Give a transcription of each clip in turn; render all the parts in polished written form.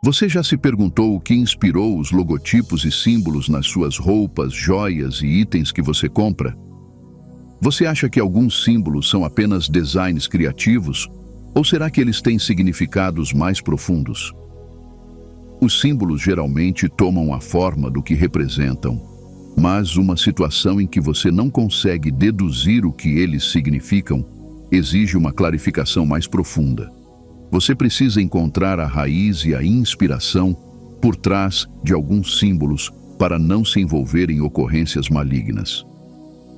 Você já se perguntou o que inspirou os logotipos e símbolos nas suas roupas, joias e itens que você compra? Você acha que alguns símbolos são apenas designs criativos? Ou será que eles têm significados mais profundos? Os símbolos geralmente tomam a forma do que representam, mas uma situação em que você não consegue deduzir o que eles significam exige uma clarificação mais profunda. Você precisa encontrar a raiz e a inspiração por trás de alguns símbolos para não se envolver em ocorrências malignas.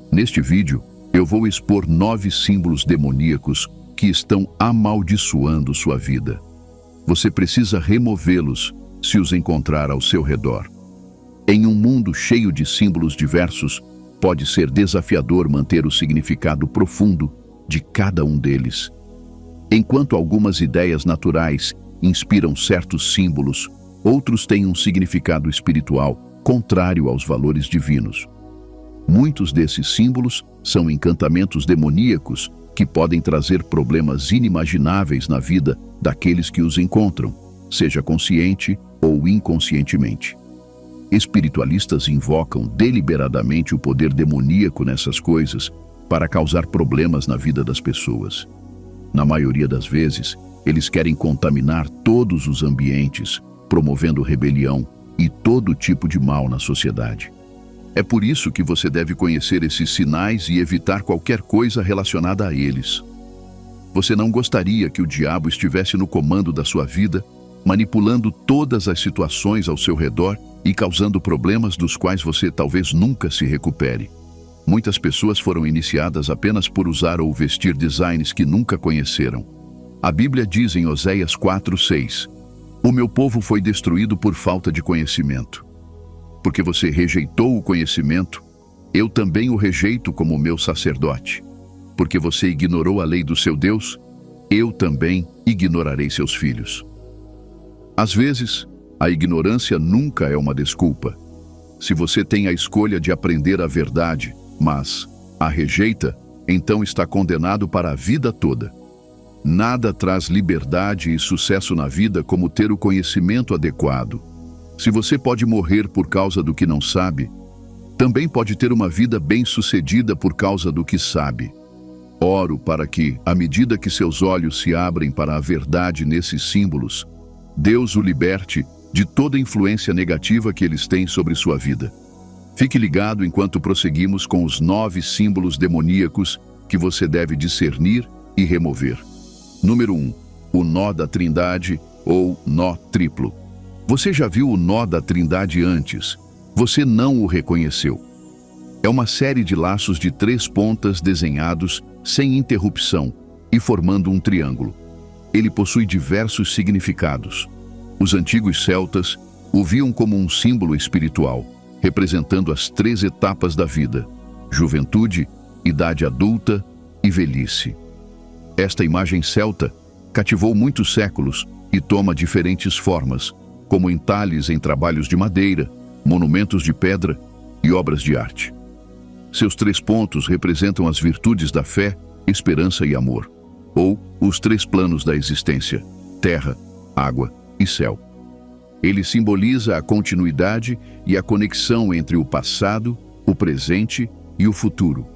Neste vídeo, eu vou expor 9 símbolos demoníacos que estão amaldiçoando sua vida. Você precisa removê-los se os encontrar ao seu redor. Em um mundo cheio de símbolos diversos, pode ser desafiador manter o significado profundo de cada um deles. Enquanto algumas ideias naturais inspiram certos símbolos, outros têm um significado espiritual contrário aos valores divinos. Muitos desses símbolos são encantamentos demoníacos que podem trazer problemas inimagináveis na vida daqueles que os encontram, seja consciente ou inconscientemente. Espiritualistas invocam deliberadamente o poder demoníaco nessas coisas para causar problemas na vida das pessoas. Na maioria das vezes, eles querem contaminar todos os ambientes, promovendo rebelião e todo tipo de mal na sociedade. É por isso que você deve conhecer esses sinais e evitar qualquer coisa relacionada a eles. Você não gostaria que o diabo estivesse no comando da sua vida, manipulando todas as situações ao seu redor e causando problemas dos quais você talvez nunca se recupere. Muitas pessoas foram iniciadas apenas por usar ou vestir designs que nunca conheceram. A Bíblia diz em Oséias 4:6: "O meu povo foi destruído por falta de conhecimento. Porque você rejeitou o conhecimento, eu também o rejeito como meu sacerdote. Porque você ignorou a lei do seu Deus, eu também ignorarei seus filhos." Às vezes, a ignorância nunca é uma desculpa. Se você tem a escolha de aprender a verdade, mas a rejeita, então está condenado para a vida toda. Nada traz liberdade e sucesso na vida como ter o conhecimento adequado. Se você pode morrer por causa do que não sabe, também pode ter uma vida bem-sucedida por causa do que sabe. Oro para que, à medida que seus olhos se abrem para a verdade nesses símbolos, Deus o liberte de toda influência negativa que eles têm sobre sua vida. Fique ligado enquanto prosseguimos com os 9 símbolos demoníacos que você deve discernir e remover. Número 1. O nó da Trindade ou nó triplo. Você já viu o nó da Trindade antes? Você não o reconheceu. É uma série de laços de 3 pontas desenhados sem interrupção e formando um triângulo. Ele possui diversos significados. Os antigos celtas o viam como um símbolo espiritual, representando as 3 etapas da vida: juventude, idade adulta e velhice. Esta imagem celta cativou muitos séculos e toma diferentes formas, como entalhes em trabalhos de madeira, monumentos de pedra e obras de arte. Seus 3 pontos representam as virtudes da fé, esperança e amor, ou os 3 planos da existência: terra, água e céu. Ele simboliza a continuidade e a conexão entre o passado, o presente e o futuro.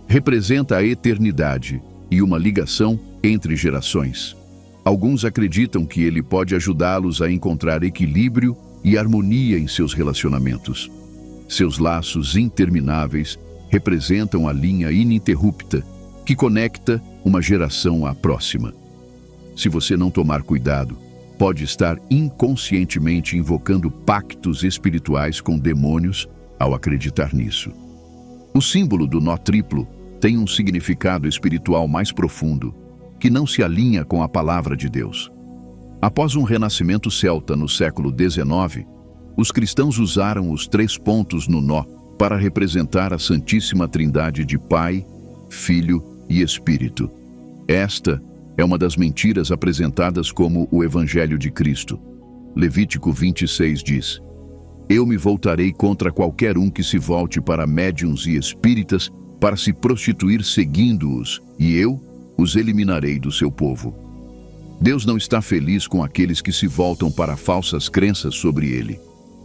Representa a eternidade e uma ligação entre gerações. Alguns acreditam que ele pode ajudá-los a encontrar equilíbrio e harmonia em seus relacionamentos. Seus laços intermináveis representam a linha ininterrupta que conecta uma geração à próxima. Se você não tomar cuidado, pode estar inconscientemente invocando pactos espirituais com demônios ao acreditar nisso. O símbolo do nó triplo tem um significado espiritual mais profundo, que não se alinha com a palavra de Deus. Após um renascimento celta no século XIX, os cristãos usaram os 3 pontos no nó para representar a Santíssima Trindade de Pai, Filho e Espírito. Esta é uma das mentiras apresentadas como o Evangelho de Cristo. Levítico 26 diz: "Eu me voltarei contra qualquer um que se volte para médiuns e espíritas para se prostituir seguindo-os, e eu os eliminarei do seu povo." Deus não está feliz com aqueles que se voltam para falsas crenças sobre Ele.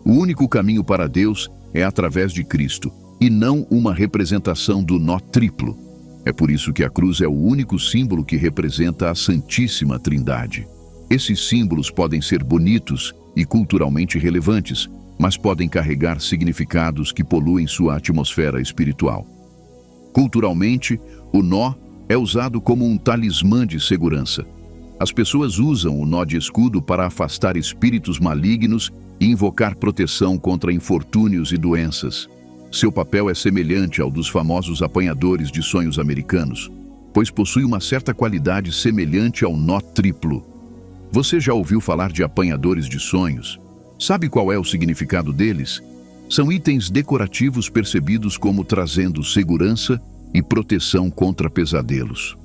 O único caminho para Deus é através de Cristo, e não uma representação do nó triplo. É por isso que a cruz é o único símbolo que representa a Santíssima Trindade. Esses símbolos podem ser bonitos e culturalmente relevantes, mas podem carregar significados que poluem sua atmosfera espiritual. Culturalmente, o nó é usado como um talismã de segurança. As pessoas usam o nó de escudo para afastar espíritos malignos e invocar proteção contra infortúnios e doenças. Seu papel é semelhante ao dos famosos apanhadores de sonhos americanos, pois possui uma certa qualidade semelhante ao nó triplo. Você já ouviu falar de apanhadores de sonhos? Sabe qual é o significado deles? São itens decorativos percebidos como trazendo segurança e proteção contra pesadelos.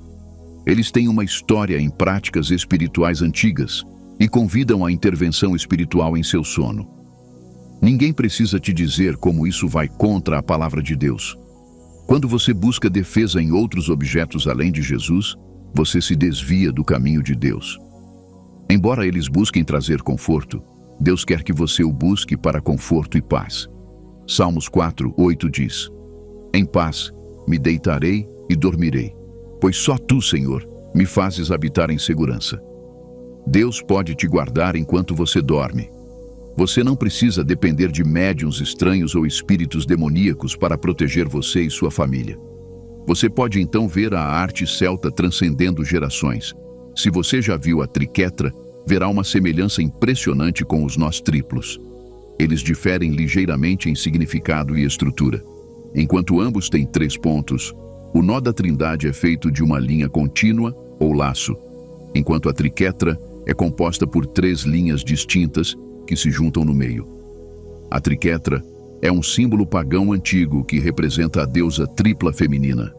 Eles têm uma história em práticas espirituais antigas e convidam à intervenção espiritual em seu sono. Ninguém precisa te dizer como isso vai contra a palavra de Deus. Quando você busca defesa em outros objetos além de Jesus, você se desvia do caminho de Deus. Embora eles busquem trazer conforto, Deus quer que você o busque para conforto e paz. Salmos 4:8 diz: Em paz me deitarei e dormirei, pois só Tu, Senhor, me fazes habitar em segurança. Deus pode te guardar enquanto você dorme. Você não precisa depender de médiuns estranhos ou espíritos demoníacos para proteger você e sua família. Você pode então ver a arte celta transcendendo gerações. Se você já viu a triquetra, verá uma semelhança impressionante com os nós triplos. Eles diferem ligeiramente em significado e estrutura. Enquanto ambos têm 3 pontos, o nó da Trindade é feito de uma linha contínua ou laço, enquanto a triquetra é composta por 3 linhas distintas que se juntam no meio. A triquetra é um símbolo pagão antigo que representa a deusa tripla feminina.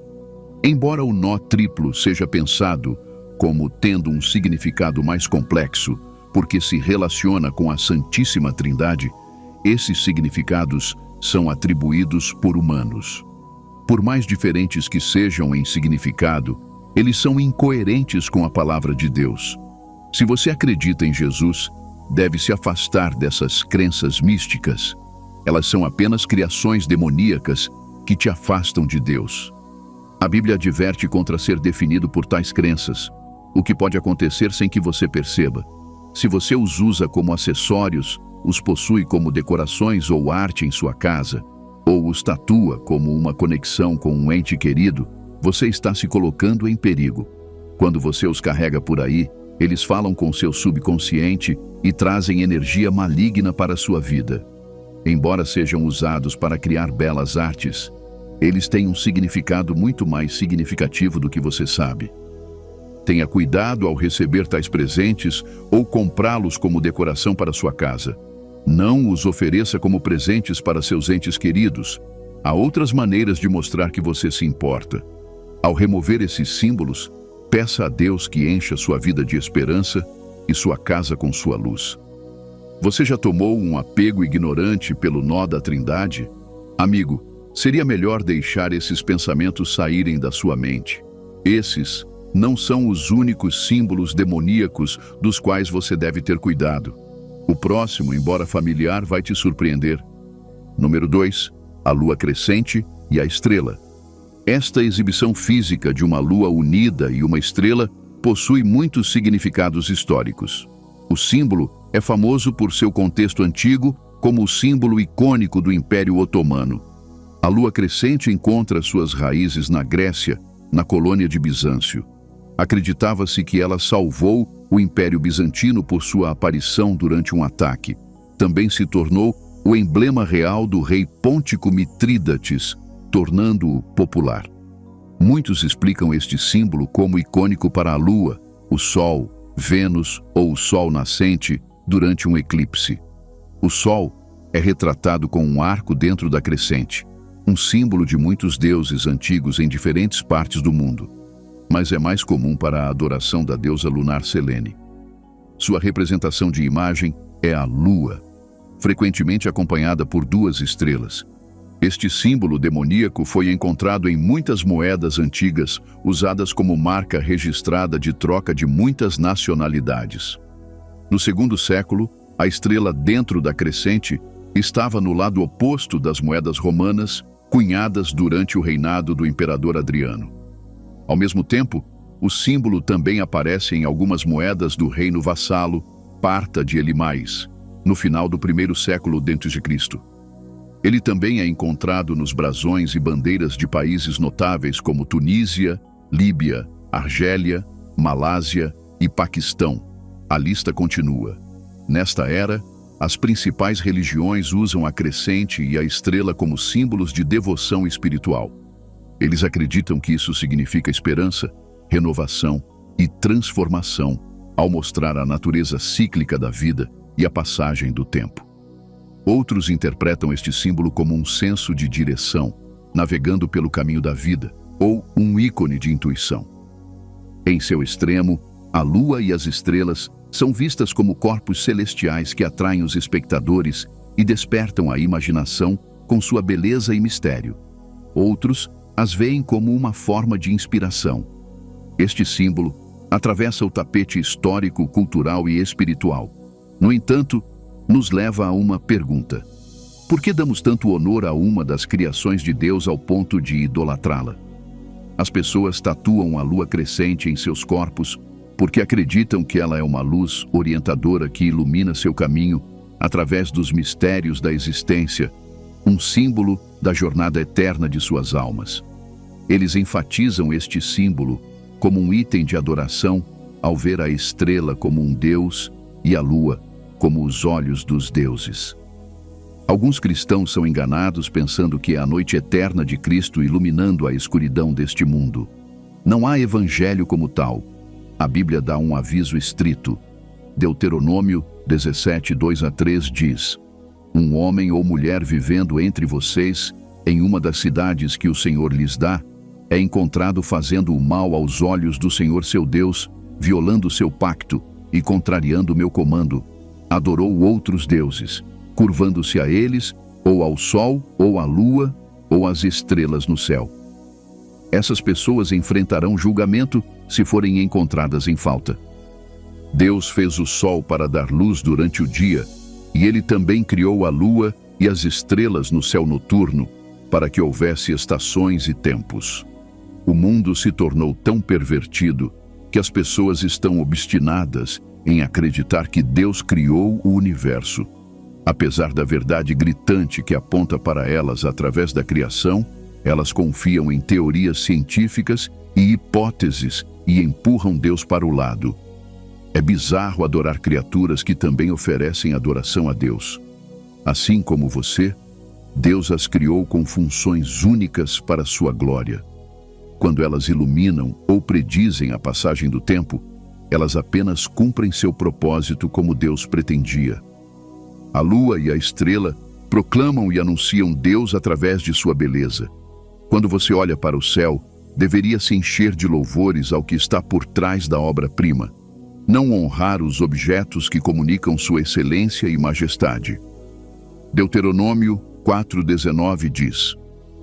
Embora o nó triplo seja pensado como tendo um significado mais complexo, porque se relaciona com a Santíssima Trindade, esses significados são atribuídos por humanos. Por mais diferentes que sejam em significado, eles são incoerentes com a palavra de Deus. Se você acredita em Jesus, deve se afastar dessas crenças místicas. Elas são apenas criações demoníacas que te afastam de Deus. A Bíblia adverte contra ser definido por tais crenças, o que pode acontecer sem que você perceba. Se você os usa como acessórios, os possui como decorações ou arte em sua casa, ou os tatua como uma conexão com um ente querido, você está se colocando em perigo. Quando você os carrega por aí, eles falam com seu subconsciente e trazem energia maligna para a sua vida. Embora sejam usados para criar belas artes, eles têm um significado muito mais significativo do que você sabe. Tenha cuidado ao receber tais presentes ou comprá-los como decoração para sua casa. Não os ofereça como presentes para seus entes queridos. Há outras maneiras de mostrar que você se importa. Ao remover esses símbolos, peça a Deus que encha sua vida de esperança e sua casa com sua luz. Você já tomou um apego ignorante pelo nó da Trindade? Amigo, seria melhor deixar esses pensamentos saírem da sua mente. Esses não são os únicos símbolos demoníacos dos quais você deve ter cuidado. O próximo, embora familiar, vai te surpreender. Número 2, a lua crescente e a estrela. Esta exibição física de uma lua unida e uma estrela possui muitos significados históricos. O símbolo é famoso por seu contexto antigo como o símbolo icônico do Império Otomano. A lua crescente encontra suas raízes na Grécia, na colônia de Bizâncio. Acreditava-se que ela salvou o Império Bizantino por sua aparição durante um ataque. Também se tornou o emblema real do rei Pôntico Mitrídates, tornando-o popular. Muitos explicam este símbolo como icônico para a Lua, o Sol, Vênus ou o Sol nascente durante um eclipse. O Sol é retratado com um arco dentro da crescente, um símbolo de muitos deuses antigos em diferentes partes do mundo, mas é mais comum para a adoração da deusa lunar Selene. Sua representação de imagem é a Lua, frequentemente acompanhada por 2 estrelas. Este símbolo demoníaco foi encontrado em muitas moedas antigas, usadas como marca registrada de troca de muitas nacionalidades. No segundo século, a estrela dentro da crescente estava no lado oposto das moedas romanas, cunhadas durante o reinado do imperador Adriano. Ao mesmo tempo, o símbolo também aparece em algumas moedas do reino vassalo, Parta de Elimais, no final do primeiro século d.C. Ele também é encontrado nos brasões e bandeiras de países notáveis como Tunísia, Líbia, Argélia, Malásia e Paquistão. A lista continua. Nesta era, as principais religiões usam a crescente e a estrela como símbolos de devoção espiritual. Eles acreditam que isso significa esperança, renovação e transformação, ao mostrar a natureza cíclica da vida e a passagem do tempo. Outros interpretam este símbolo como um senso de direção, navegando pelo caminho da vida, ou um ícone de intuição. Em seu extremo, a lua e as estrelas são vistas como corpos celestiais que atraem os espectadores e despertam a imaginação com sua beleza e mistério. Outros as veem como uma forma de inspiração. Este símbolo atravessa o tapete histórico, cultural e espiritual. No entanto, nos leva a uma pergunta. Por que damos tanto honor a uma das criações de Deus ao ponto de idolatrá-la? As pessoas tatuam a lua crescente em seus corpos porque acreditam que ela é uma luz orientadora que ilumina seu caminho através dos mistérios da existência, um símbolo da jornada eterna de suas almas. Eles enfatizam este símbolo como um item de adoração ao ver a estrela como um deus e a lua como os olhos dos deuses. Alguns cristãos são enganados pensando que é a noite eterna de Cristo iluminando a escuridão deste mundo. Não há evangelho como tal. A Bíblia dá um aviso estrito. Deuteronômio 17, 2-3 diz: Um homem ou mulher vivendo entre vocês, em uma das cidades que o Senhor lhes dá, é encontrado fazendo o mal aos olhos do Senhor seu Deus, violando seu pacto e contrariando meu comando. Adorou outros deuses, curvando-se a eles, ou ao sol, ou à lua, ou às estrelas no céu. Essas pessoas enfrentarão julgamento se forem encontradas em falta. Deus fez o sol para dar luz durante o dia, e ele também criou a lua e as estrelas no céu noturno, para que houvesse estações e tempos. O mundo se tornou tão pervertido que as pessoas estão obstinadas em acreditar que Deus criou o universo. Apesar da verdade gritante que aponta para elas através da criação, elas confiam em teorias científicas e hipóteses e empurram Deus para o lado. É bizarro adorar criaturas que também oferecem adoração a Deus. Assim como você, Deus as criou com funções únicas para sua glória. Quando elas iluminam ou predizem a passagem do tempo, elas apenas cumprem seu propósito como Deus pretendia. A lua e a estrela proclamam e anunciam Deus através de sua beleza. Quando você olha para o céu, deveria se encher de louvores ao que está por trás da obra-prima, não honrar os objetos que comunicam sua excelência e majestade. Deuteronômio 4:19 diz: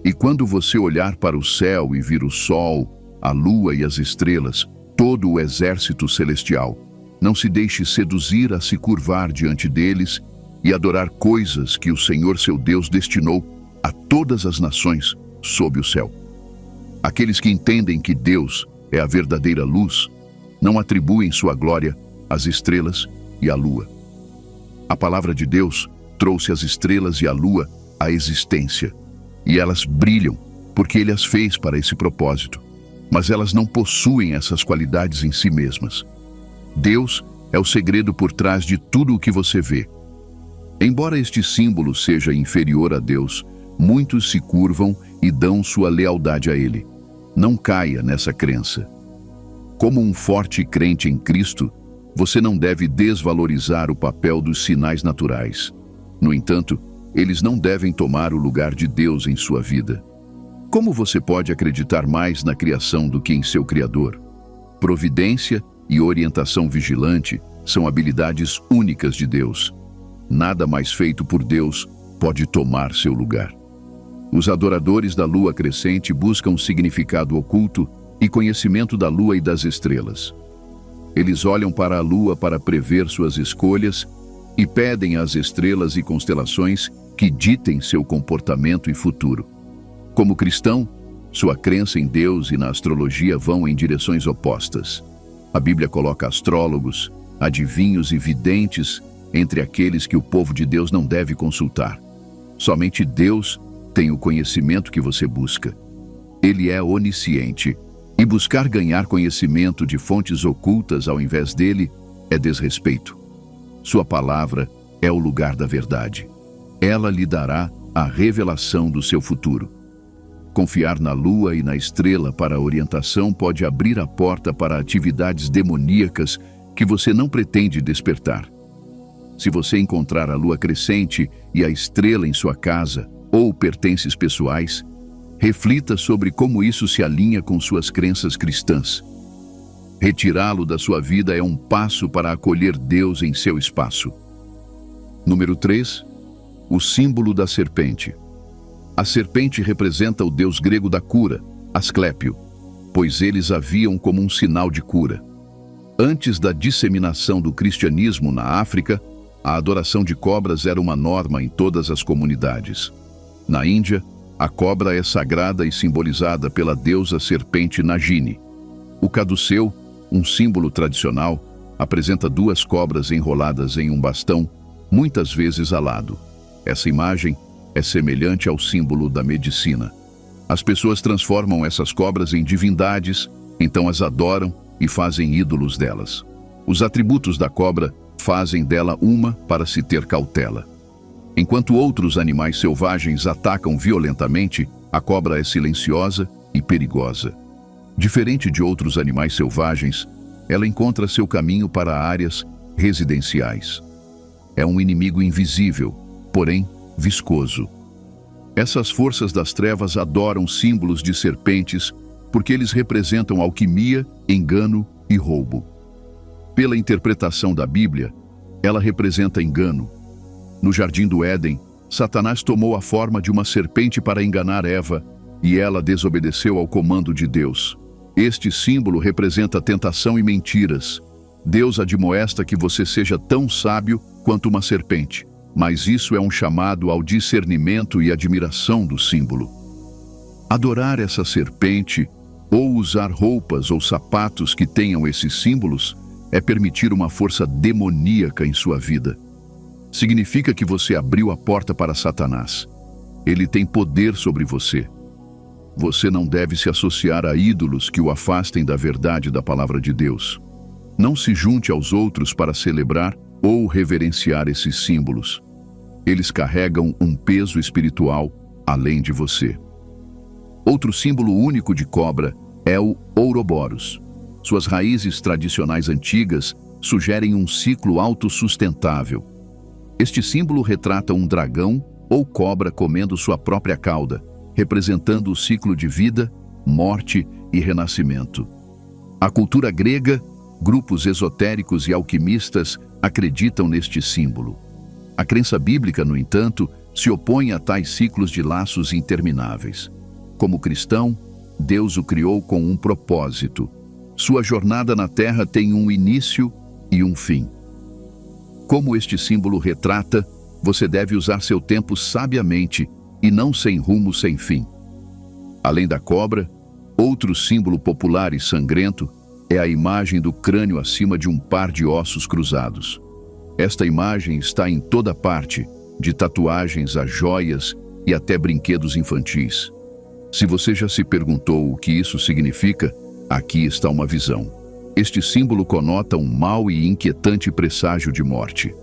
E quando você olhar para o céu e vir o sol, a lua e as estrelas, todo o exército celestial, não se deixe seduzir a se curvar diante deles e adorar coisas que o Senhor seu Deus destinou a todas as nações sob o céu. Aqueles que entendem que Deus é a verdadeira luz, não atribuem sua glória às estrelas e à lua. A palavra de Deus trouxe as estrelas e a lua à existência, e elas brilham porque Ele as fez para esse propósito, mas elas não possuem essas qualidades em si mesmas. Deus é o segredo por trás de tudo o que você vê. Embora este símbolo seja inferior a Deus, muitos se curvam e dão sua lealdade a Ele. Não caia nessa crença. Como um forte crente em Cristo, você não deve desvalorizar o papel dos sinais naturais. No entanto, eles não devem tomar o lugar de Deus em sua vida. Como você pode acreditar mais na criação do que em seu Criador? Providência e orientação vigilante são habilidades únicas de Deus. Nada mais feito por Deus pode tomar seu lugar. Os adoradores da lua crescente buscam significado oculto e conhecimento da lua e das estrelas. Eles olham para a lua para prever suas escolhas e pedem às estrelas e constelações que ditem seu comportamento e futuro. Como cristão, sua crença em Deus e na astrologia vão em direções opostas. A Bíblia coloca astrólogos, adivinhos e videntes entre aqueles que o povo de Deus não deve consultar. Somente Deus tem o conhecimento que você busca. Ele é onisciente, e buscar ganhar conhecimento de fontes ocultas ao invés dele é desrespeito. Sua palavra é o lugar da verdade. Ela lhe dará a revelação do seu futuro. Confiar na lua e na estrela para a orientação pode abrir a porta para atividades demoníacas que você não pretende despertar. Se você encontrar a lua crescente e a estrela em sua casa ou pertences pessoais, reflita sobre como isso se alinha com suas crenças cristãs. Retirá-lo da sua vida é um passo para acolher Deus em seu espaço. Número 3. O símbolo da serpente. A serpente representa o deus grego da cura, Asclépio, pois eles a viam como um sinal de cura. Antes da disseminação do cristianismo na África, a adoração de cobras era uma norma em todas as comunidades. Na Índia, a cobra é sagrada e simbolizada pela deusa serpente Nagini. O caduceu, um símbolo tradicional, apresenta duas cobras enroladas em um bastão, muitas vezes alado. Essa imagem é semelhante ao símbolo da medicina. As pessoas transformam essas cobras em divindades, então as adoram e fazem ídolos delas. Os atributos da cobra fazem dela uma para se ter cautela. Enquanto outros animais selvagens atacam violentamente, a cobra é silenciosa e perigosa. Diferente de outros animais selvagens, ela encontra seu caminho para áreas residenciais. É um inimigo invisível, porém viscoso. Essas forças das trevas adoram símbolos de serpentes porque eles representam alquimia, engano e roubo. Pela interpretação da Bíblia, ela representa engano. No Jardim do Éden, Satanás tomou a forma de uma serpente para enganar Eva, e ela desobedeceu ao comando de Deus. Este símbolo representa tentação e mentiras. Deus admoesta que você seja tão sábio quanto uma serpente, mas isso é um chamado ao discernimento e admiração do símbolo. Adorar essa serpente ou usar roupas ou sapatos que tenham esses símbolos é permitir uma força demoníaca em sua vida. Significa que você abriu a porta para Satanás. Ele tem poder sobre você. Você não deve se associar a ídolos que o afastem da verdade da palavra de Deus. Não se junte aos outros para celebrar ou reverenciar esses símbolos. Eles carregam um peso espiritual além de você. Outro símbolo único de cobra é o Ouroboros. Suas raízes tradicionais antigas sugerem um ciclo autossustentável. Este símbolo retrata um dragão ou cobra comendo sua própria cauda, representando o ciclo de vida, morte e renascimento. A cultura grega, grupos esotéricos e alquimistas acreditam neste símbolo. A crença bíblica, no entanto, se opõe a tais ciclos de laços intermináveis. Como cristão, Deus o criou com um propósito. Sua jornada na Terra tem um início e um fim. Como este símbolo retrata, você deve usar seu tempo sabiamente e não sem rumo sem fim. Além da cobra, outro símbolo popular e sangrento é a imagem do crânio acima de um par de ossos cruzados. Esta imagem está em toda parte, de tatuagens a joias e até brinquedos infantis. Se você já se perguntou o que isso significa, aqui está uma visão. Este símbolo conota um mau e inquietante presságio de morte.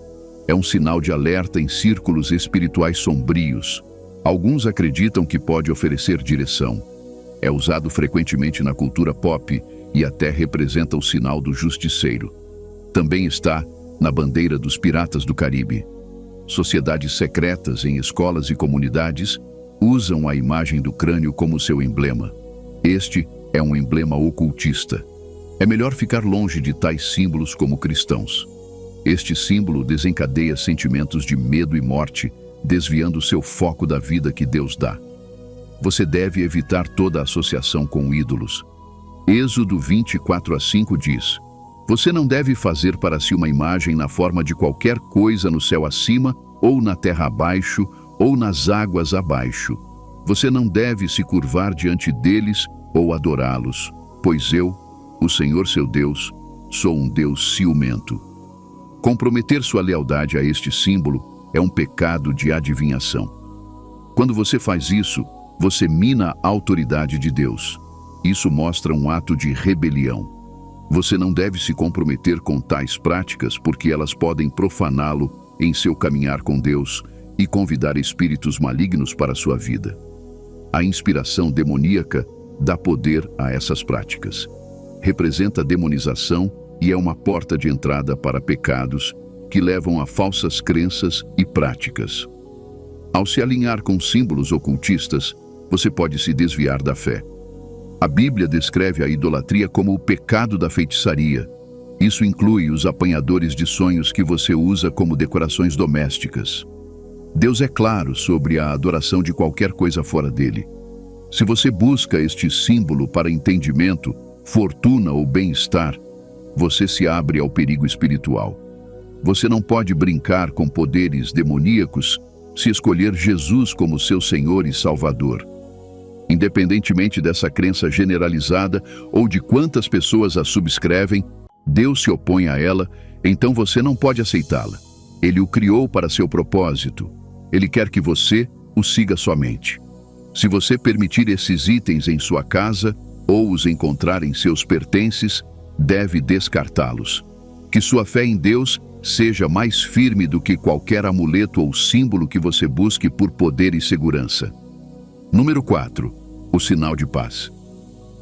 É um sinal de alerta em círculos espirituais sombrios. Alguns acreditam que pode oferecer direção. É usado frequentemente na cultura pop e até representa o sinal do justiceiro. Também está na bandeira dos piratas do Caribe. Sociedades secretas em escolas e comunidades usam a imagem do crânio como seu emblema. Este é um emblema ocultista. É melhor ficar longe de tais símbolos como cristãos. Este símbolo desencadeia sentimentos de medo e morte, desviando seu foco da vida que Deus dá. Você deve evitar toda associação com ídolos. Êxodo 24:5 diz: Você não deve fazer para si uma imagem na forma de qualquer coisa no céu acima, ou na terra abaixo, ou nas águas abaixo. Você não deve se curvar diante deles ou adorá-los, pois eu, o Senhor seu Deus, sou um Deus ciumento. Comprometer sua lealdade a este símbolo é um pecado de adivinhação. Quando você faz isso, você mina a autoridade de Deus. Isso mostra um ato de rebelião. Você não deve se comprometer com tais práticas porque elas podem profaná-lo em seu caminhar com Deus e convidar espíritos malignos para a sua vida. A inspiração demoníaca dá poder a essas práticas. Representa demonização e é uma porta de entrada para pecados que levam a falsas crenças e práticas. Ao se alinhar com símbolos ocultistas, você pode se desviar da fé. A Bíblia descreve a idolatria como o pecado da feitiçaria. Isso inclui os apanhadores de sonhos que você usa como decorações domésticas. Deus é claro sobre a adoração de qualquer coisa fora dele. Se você busca este símbolo para entendimento, fortuna ou bem-estar, você se abre ao perigo espiritual. Você não pode brincar com poderes demoníacos se escolher Jesus como seu Senhor e Salvador. Independentemente dessa crença generalizada ou de quantas pessoas a subscrevem, Deus se opõe a ela, então você não pode aceitá-la. Ele o criou para seu propósito. Ele quer que você o siga somente. Se você permitir esses itens em sua casa ou os encontrar em seus pertences, deve descartá-los. Que sua fé em Deus seja mais firme do que qualquer amuleto ou símbolo que você busque por poder e segurança. Número 4. O sinal de paz.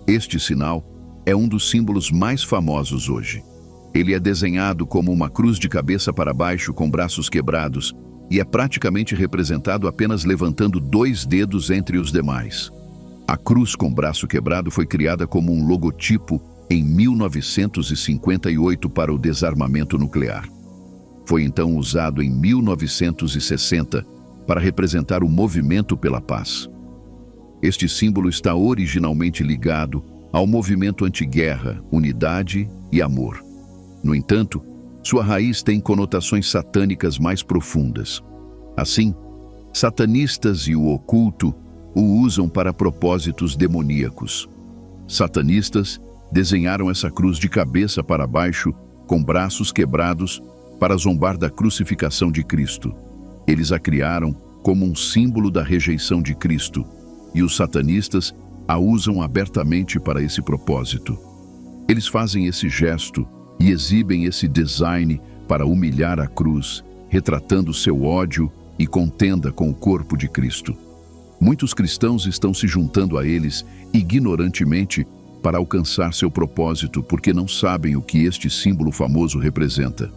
Este sinal é um dos símbolos mais famosos hoje. Ele é desenhado como uma cruz de cabeça para baixo com braços quebrados e é praticamente representado apenas levantando 2 dedos entre os demais. A cruz com braço quebrado foi criada como um logotipo em 1958 para o desarmamento nuclear. Foi então usado em 1960 para representar o movimento pela paz. Este símbolo está originalmente ligado ao movimento antiguerra, unidade e amor. No entanto, sua raiz tem conotações satânicas mais profundas. Assim, satanistas e o oculto o usam para propósitos demoníacos. Satanistas desenharam essa cruz de cabeça para baixo, com braços quebrados, para zombar da crucificação de Cristo. Eles a criaram como um símbolo da rejeição de Cristo, e os satanistas a usam abertamente para esse propósito. Eles fazem esse gesto e exibem esse design para humilhar a cruz, retratando seu ódio e contenda com o corpo de Cristo. Muitos cristãos estão se juntando a eles ignorantemente para alcançar seu propósito porque não sabem o que este símbolo famoso representa.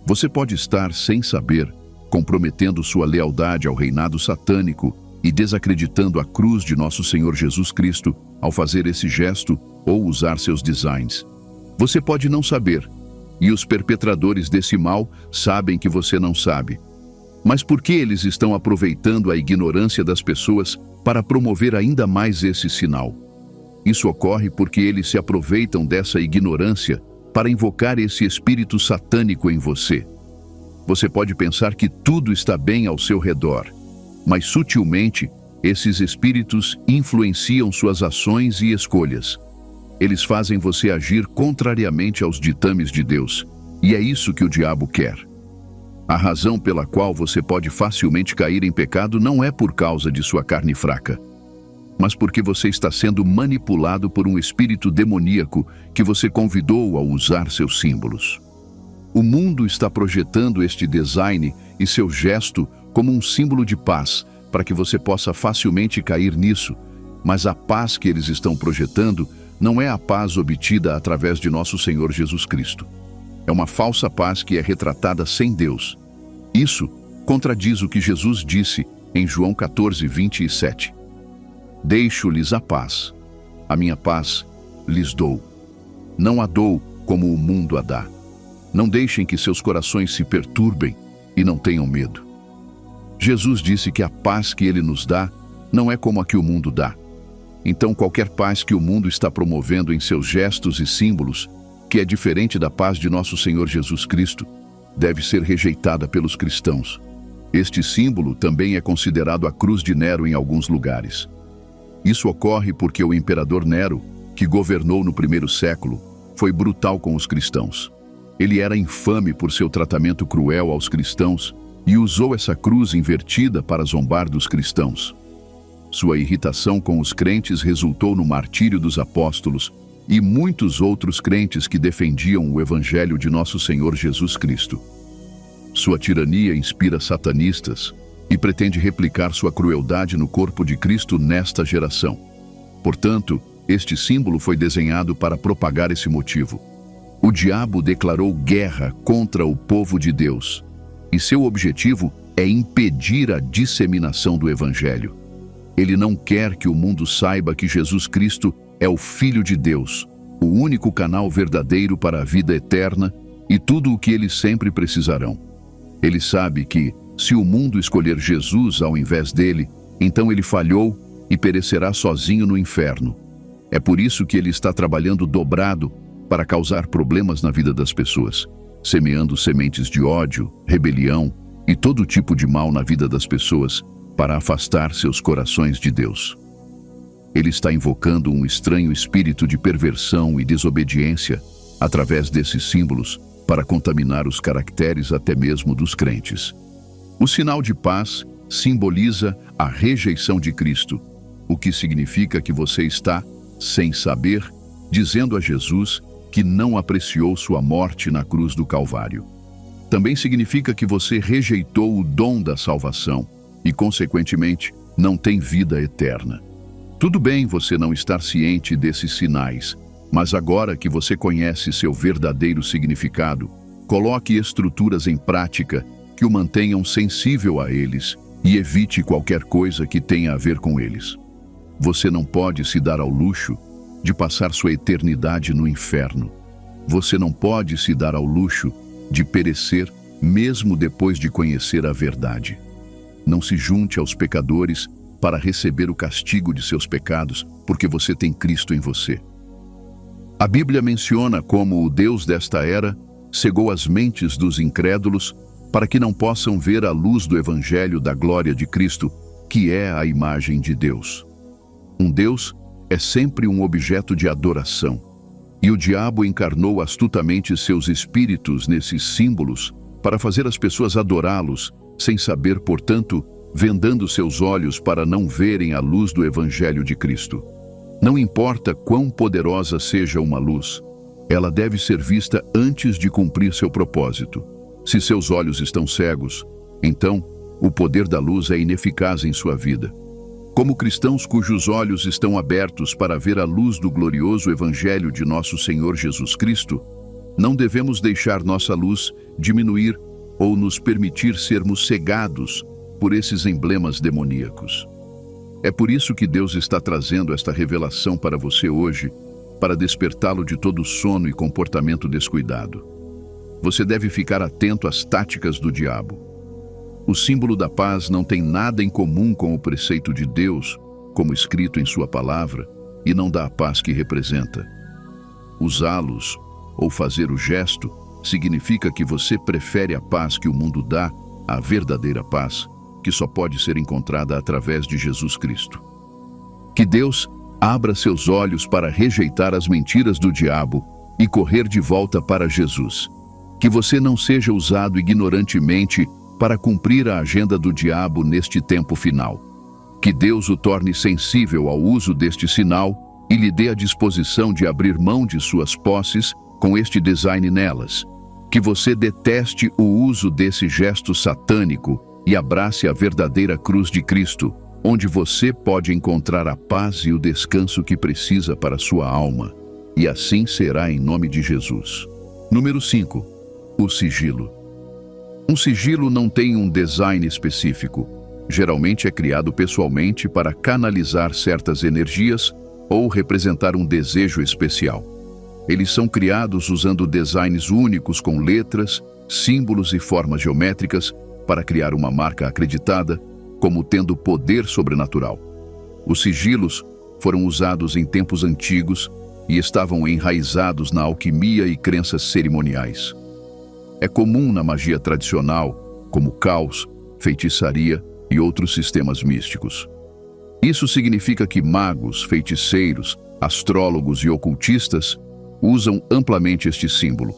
Você pode estar, sem saber, comprometendo sua lealdade ao reinado satânico e desacreditando a cruz de nosso Senhor Jesus Cristo ao fazer esse gesto ou usar seus designs. Você pode não saber, e os perpetradores desse mal sabem que você não sabe. Mas por que eles estão aproveitando a ignorância das pessoas para promover ainda mais esse sinal? Isso ocorre porque eles se aproveitam dessa ignorância para invocar esse espírito satânico em você. Você pode pensar que tudo está bem ao seu redor, mas sutilmente esses espíritos influenciam suas ações e escolhas. Eles fazem você agir contrariamente aos ditames de Deus, e é isso que o diabo quer. A razão pela qual você pode facilmente cair em pecado não é por causa de sua carne fraca, mas porque você está sendo manipulado por um espírito demoníaco que você convidou a usar seus símbolos. O mundo está projetando este design e seu gesto como um símbolo de paz, para que você possa facilmente cair nisso, mas a paz que eles estão projetando não é a paz obtida através de nosso Senhor Jesus Cristo. É uma falsa paz que é retratada sem Deus. Isso contradiz o que Jesus disse em João 14:27. Deixo-lhes a paz. A minha paz lhes dou. Não a dou como o mundo a dá. Não deixem que seus corações se perturbem e não tenham medo. Jesus disse que a paz que ele nos dá não é como a que o mundo dá. Então, qualquer paz que o mundo está promovendo em seus gestos e símbolos, que é diferente da paz de nosso Senhor Jesus Cristo, deve ser rejeitada pelos cristãos. Este símbolo também é considerado a cruz de Nero em alguns lugares. Isso ocorre porque o imperador Nero, que governou no primeiro século, foi brutal com os cristãos. Ele era infame por seu tratamento cruel aos cristãos e usou essa cruz invertida para zombar dos cristãos. Sua irritação com os crentes resultou no martírio dos apóstolos e muitos outros crentes que defendiam o evangelho de nosso Senhor Jesus Cristo. Sua tirania inspira satanistas e pretende replicar sua crueldade no corpo de Cristo nesta geração. Portanto, este símbolo foi desenhado para propagar esse motivo. O diabo declarou guerra contra o povo de Deus, e seu objetivo é impedir a disseminação do evangelho. Ele não quer que o mundo saiba que Jesus Cristo é o Filho de Deus, o único canal verdadeiro para a vida eterna e tudo o que eles sempre precisarão. Ele sabe que, se o mundo escolher Jesus ao invés dele, então ele falhou e perecerá sozinho no inferno. É por isso que ele está trabalhando dobrado para causar problemas na vida das pessoas, semeando sementes de ódio, rebelião e todo tipo de mal na vida das pessoas, para afastar seus corações de Deus. Ele está invocando um estranho espírito de perversão e desobediência através desses símbolos para contaminar os caracteres até mesmo dos crentes. O sinal de paz simboliza a rejeição de Cristo, o que significa que você está, sem saber, dizendo a Jesus que não apreciou sua morte na cruz do Calvário. Também significa que você rejeitou o dom da salvação e, consequentemente, não tem vida eterna. Tudo bem você não estar ciente desses sinais, mas agora que você conhece seu verdadeiro significado, coloque estruturas em prática que o mantenham sensível a eles e evite qualquer coisa que tenha a ver com eles. Você não pode se dar ao luxo de passar sua eternidade no inferno. Você não pode se dar ao luxo de perecer mesmo depois de conhecer a verdade. Não se junte aos pecadores para receber o castigo de seus pecados, porque você tem Cristo em você. A Bíblia menciona como o Deus desta era cegou as mentes dos incrédulos para que não possam ver a luz do Evangelho da glória de Cristo, que é a imagem de Deus. Um Deus é sempre um objeto de adoração, e o diabo encarnou astutamente seus espíritos nesses símbolos para fazer as pessoas adorá-los, sem saber, portanto, vendando seus olhos para não verem a luz do Evangelho de Cristo. Não importa quão poderosa seja uma luz, ela deve ser vista antes de cumprir seu propósito. Se seus olhos estão cegos, então o poder da luz é ineficaz em sua vida. Como cristãos cujos olhos estão abertos para ver a luz do glorioso Evangelho de nosso Senhor Jesus Cristo, não devemos deixar nossa luz diminuir ou nos permitir sermos cegados por esses emblemas demoníacos. É por isso que Deus está trazendo esta revelação para você hoje, para despertá-lo de todo sono e comportamento descuidado. Você deve ficar atento às táticas do diabo. O símbolo da paz não tem nada em comum com o preceito de Deus, como escrito em sua palavra, e não dá a paz que representa. Usá-los, ou fazer o gesto, significa que você prefere a paz que o mundo dá à verdadeira paz, que só pode ser encontrada através de Jesus Cristo. Que Deus abra seus olhos para rejeitar as mentiras do diabo e correr de volta para Jesus. Que você não seja usado ignorantemente para cumprir a agenda do diabo neste tempo final. Que Deus o torne sensível ao uso deste sinal e lhe dê a disposição de abrir mão de suas posses com este design nelas. Que você deteste o uso desse gesto satânico e abrace a verdadeira cruz de Cristo, onde você pode encontrar a paz e o descanso que precisa para sua alma. E assim será em nome de Jesus. Número 5. O sigilo. Um sigilo não tem um design específico. Geralmente é criado pessoalmente para canalizar certas energias ou representar um desejo especial. Eles são criados usando designs únicos com letras, símbolos e formas geométricas para criar uma marca acreditada como tendo poder sobrenatural. Os sigilos foram usados em tempos antigos e estavam enraizados na alquimia e crenças cerimoniais. É comum na magia tradicional, como caos, feitiçaria e outros sistemas místicos. Isso significa que magos, feiticeiros, astrólogos e ocultistas usam amplamente este símbolo.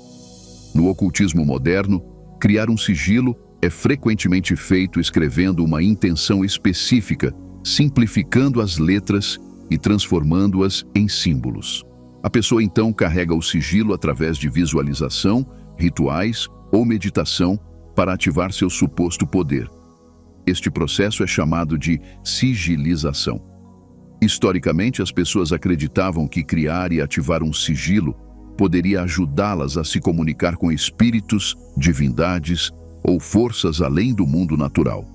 No ocultismo moderno, criar um sigilo é frequentemente feito escrevendo uma intenção específica, simplificando as letras e transformando-as em símbolos. A pessoa então carrega o sigilo através de visualização, rituais ou meditação para ativar seu suposto poder. Este processo é chamado de sigilização. Historicamente, as pessoas acreditavam que criar e ativar um sigilo poderia ajudá-las a se comunicar com espíritos, divindades ou forças além do mundo natural.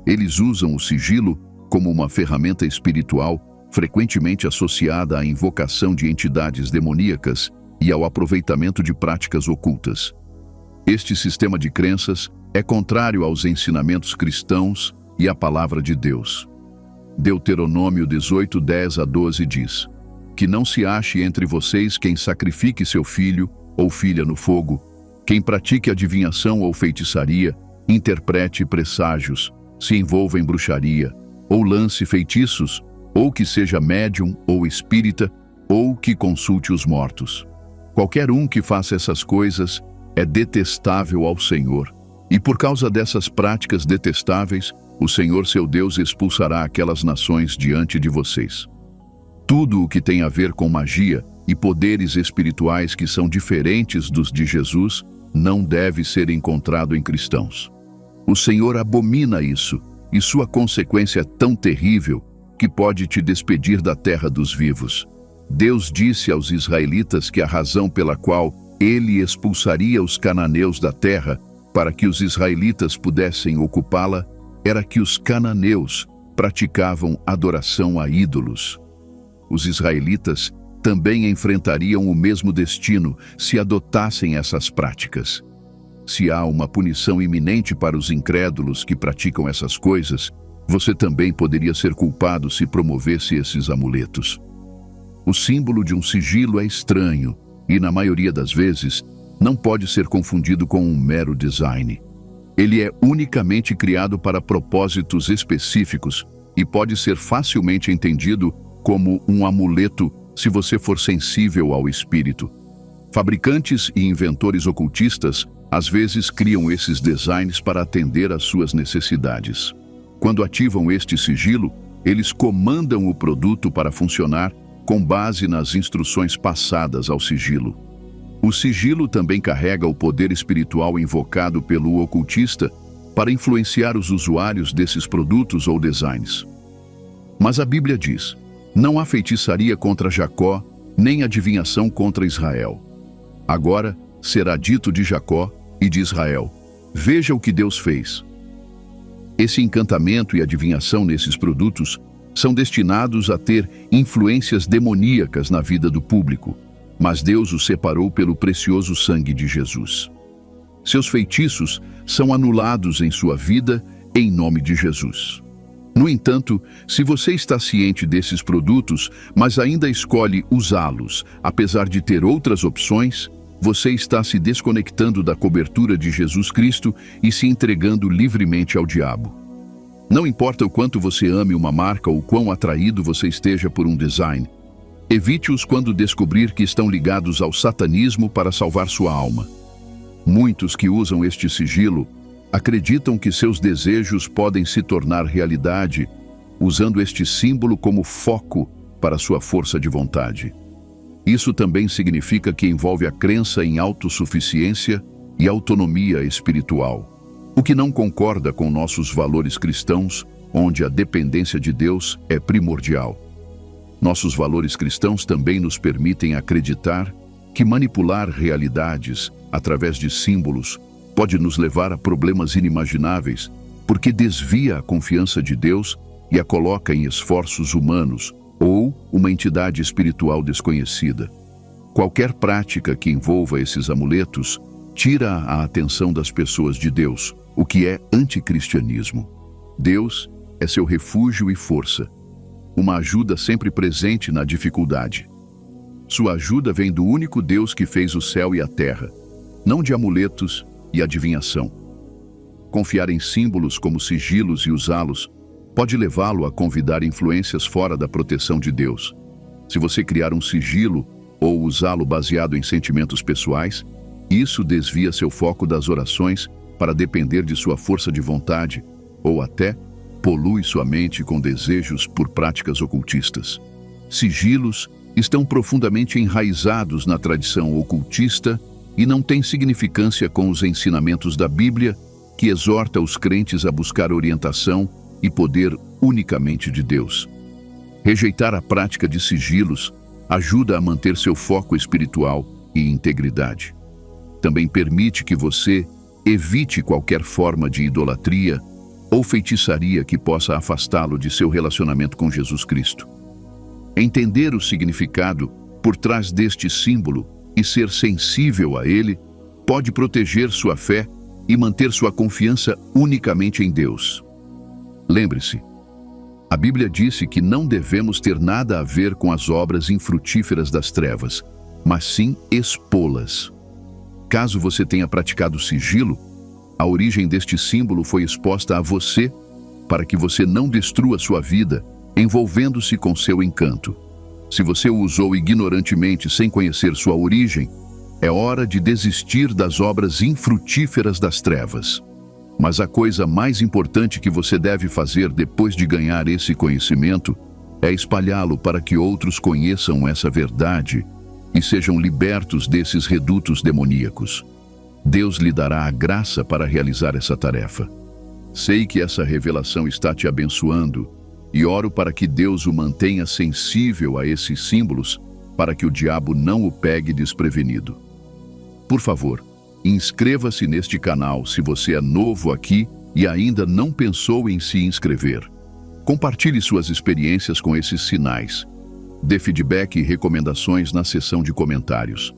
Eles usam o sigilo como uma ferramenta espiritual frequentemente associada à invocação de entidades demoníacas e ao aproveitamento de práticas ocultas. Este sistema de crenças é contrário aos ensinamentos cristãos e à palavra de Deus. Deuteronômio 18, 10-12 diz: que não se ache entre vocês quem sacrifique seu filho ou filha no fogo, quem pratique adivinhação ou feitiçaria, interprete presságios, se envolva em bruxaria, ou lance feitiços, ou que seja médium ou espírita, ou que consulte os mortos. Qualquer um que faça essas coisas é detestável ao Senhor, e por causa dessas práticas detestáveis, o Senhor seu Deus expulsará aquelas nações diante de vocês. Tudo o que tem a ver com magia e poderes espirituais que são diferentes dos de Jesus não deve ser encontrado em cristãos. O Senhor abomina isso, e sua consequência é tão terrível que pode te despedir da terra dos vivos. Deus disse aos israelitas que a razão pela qual ele expulsaria os cananeus da terra para que os israelitas pudessem ocupá-la era que os cananeus praticavam adoração a ídolos. Os israelitas também enfrentariam o mesmo destino se adotassem essas práticas. Se há uma punição iminente para os incrédulos que praticam essas coisas, você também poderia ser culpado se promovesse esses amuletos. O símbolo de um sigilo é estranho e, na maioria das vezes, não pode ser confundido com um mero design. Ele é unicamente criado para propósitos específicos e pode ser facilmente entendido como um amuleto se você for sensível ao espírito. Fabricantes e inventores ocultistas às vezes criam esses designs para atender às suas necessidades. Quando ativam este sigilo, eles comandam o produto para funcionar com base nas instruções passadas ao sigilo. O sigilo também carrega o poder espiritual invocado pelo ocultista para influenciar os usuários desses produtos ou designs. Mas a Bíblia diz: não há feitiçaria contra Jacó, nem adivinhação contra Israel. Agora será dito de Jacó e de Israel: veja o que Deus fez. Esse encantamento e adivinhação nesses produtos são destinados a ter influências demoníacas na vida do público, mas Deus os separou pelo precioso sangue de Jesus. Seus feitiços são anulados em sua vida em nome de Jesus. No entanto, se você está ciente desses produtos, mas ainda escolhe usá-los, apesar de ter outras opções, você está se desconectando da cobertura de Jesus Cristo e se entregando livremente ao diabo. Não importa o quanto você ame uma marca ou quão atraído você esteja por um design, evite-os quando descobrir que estão ligados ao satanismo para salvar sua alma. Muitos que usam este sigilo acreditam que seus desejos podem se tornar realidade usando este símbolo como foco para sua força de vontade. Isso também significa que envolve a crença em autossuficiência e autonomia espiritual, o que não concorda com nossos valores cristãos, onde a dependência de Deus é primordial. Nossos valores cristãos também nos permitem acreditar que manipular realidades através de símbolos pode nos levar a problemas inimagináveis, porque desvia a confiança de Deus e a coloca em esforços humanos ou uma entidade espiritual desconhecida. Qualquer prática que envolva esses amuletos tira a atenção das pessoas de Deus, o que é anticristianismo. Deus é seu refúgio e força. uma ajuda sempre presente na dificuldade. Sua ajuda vem do único Deus que fez o céu e a terra, não de amuletos e adivinhação. Confiar em símbolos como sigilos e usá-los pode levá-lo a convidar influências fora da proteção de Deus. Se você criar um sigilo ou usá-lo baseado em sentimentos pessoais, isso desvia seu foco das orações para depender de sua força de vontade ou até polui sua mente com desejos por práticas ocultistas. Sigilos estão profundamente enraizados na tradição ocultista e não têm significância com os ensinamentos da Bíblia, que exorta os crentes a buscar orientação e poder unicamente de Deus. Rejeitar a prática de sigilos ajuda a manter seu foco espiritual e integridade. Também permite que você evite qualquer forma de idolatria ou feitiçaria que possa afastá-lo de seu relacionamento com Jesus Cristo. Entender o significado por trás deste símbolo e ser sensível a ele pode proteger sua fé e manter sua confiança unicamente em Deus. Lembre-se, a Bíblia disse que não devemos ter nada a ver com as obras infrutíferas das trevas, mas sim expô-las. Caso você tenha praticado sigilo, a origem deste símbolo foi exposta a você para que você não destrua sua vida, envolvendo-se com seu encanto. Se você o usou ignorantemente sem conhecer sua origem, é hora de desistir das obras infrutíferas das trevas. Mas a coisa mais importante que você deve fazer depois de ganhar esse conhecimento é espalhá-lo para que outros conheçam essa verdade e sejam libertos desses redutos demoníacos. Deus lhe dará a graça para realizar essa tarefa. Sei que essa revelação está te abençoando e oro para que Deus o mantenha sensível a esses símbolos para que o diabo não o pegue desprevenido. Por favor, inscreva-se neste canal se você é novo aqui e ainda não pensou em se inscrever. Compartilhe suas experiências com esses sinais. Dê feedback e recomendações na seção de comentários.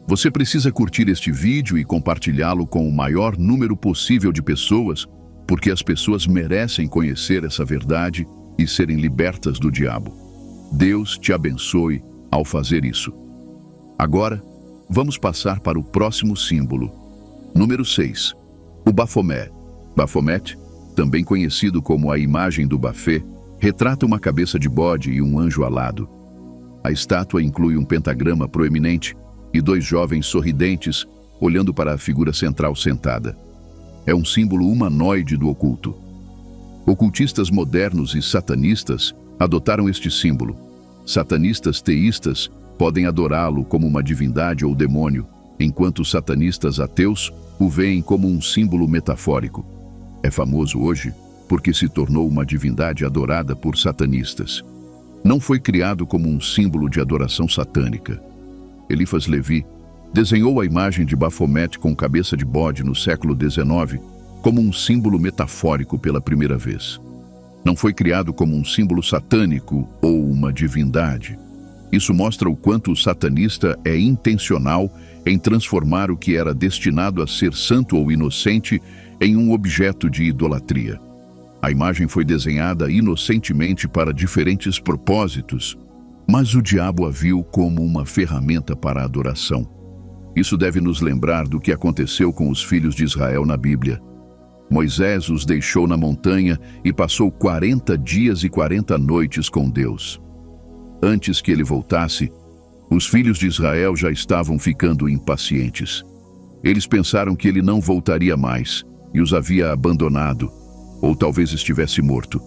Você precisa curtir este vídeo e compartilhá-lo com o maior número possível de pessoas, porque as pessoas merecem conhecer essa verdade e serem libertas do diabo. Deus te abençoe ao fazer isso. Agora, vamos passar para o próximo símbolo. Número 6. O Baphomet. Baphomet, também conhecido como a imagem do Bafé, retrata uma cabeça de bode e um anjo alado. A estátua inclui um pentagrama proeminente e dois jovens sorridentes olhando para a figura central sentada. É um símbolo humanoide do oculto. Ocultistas modernos e satanistas adotaram este símbolo. Satanistas teístas podem adorá-lo como uma divindade ou demônio, enquanto satanistas ateus o veem como um símbolo metafórico. É famoso hoje porque se tornou uma divindade adorada por satanistas. Não foi criado como um símbolo de adoração satânica. Eliphas Levi desenhou a imagem de Baphomet com cabeça de bode no século XIX como um símbolo metafórico pela primeira vez. Não foi criado como um símbolo satânico ou uma divindade. Isso mostra o quanto o satanista é intencional em transformar o que era destinado a ser santo ou inocente em um objeto de idolatria. A imagem foi desenhada inocentemente para diferentes propósitos, mas o diabo a viu como uma ferramenta para a adoração. Isso deve nos lembrar do que aconteceu com os filhos de Israel na Bíblia. Moisés os deixou na montanha e passou 40 dias e 40 noites com Deus. Antes que ele voltasse, os filhos de Israel já estavam ficando impacientes. Eles pensaram que ele não voltaria mais e os havia abandonado, ou talvez estivesse morto.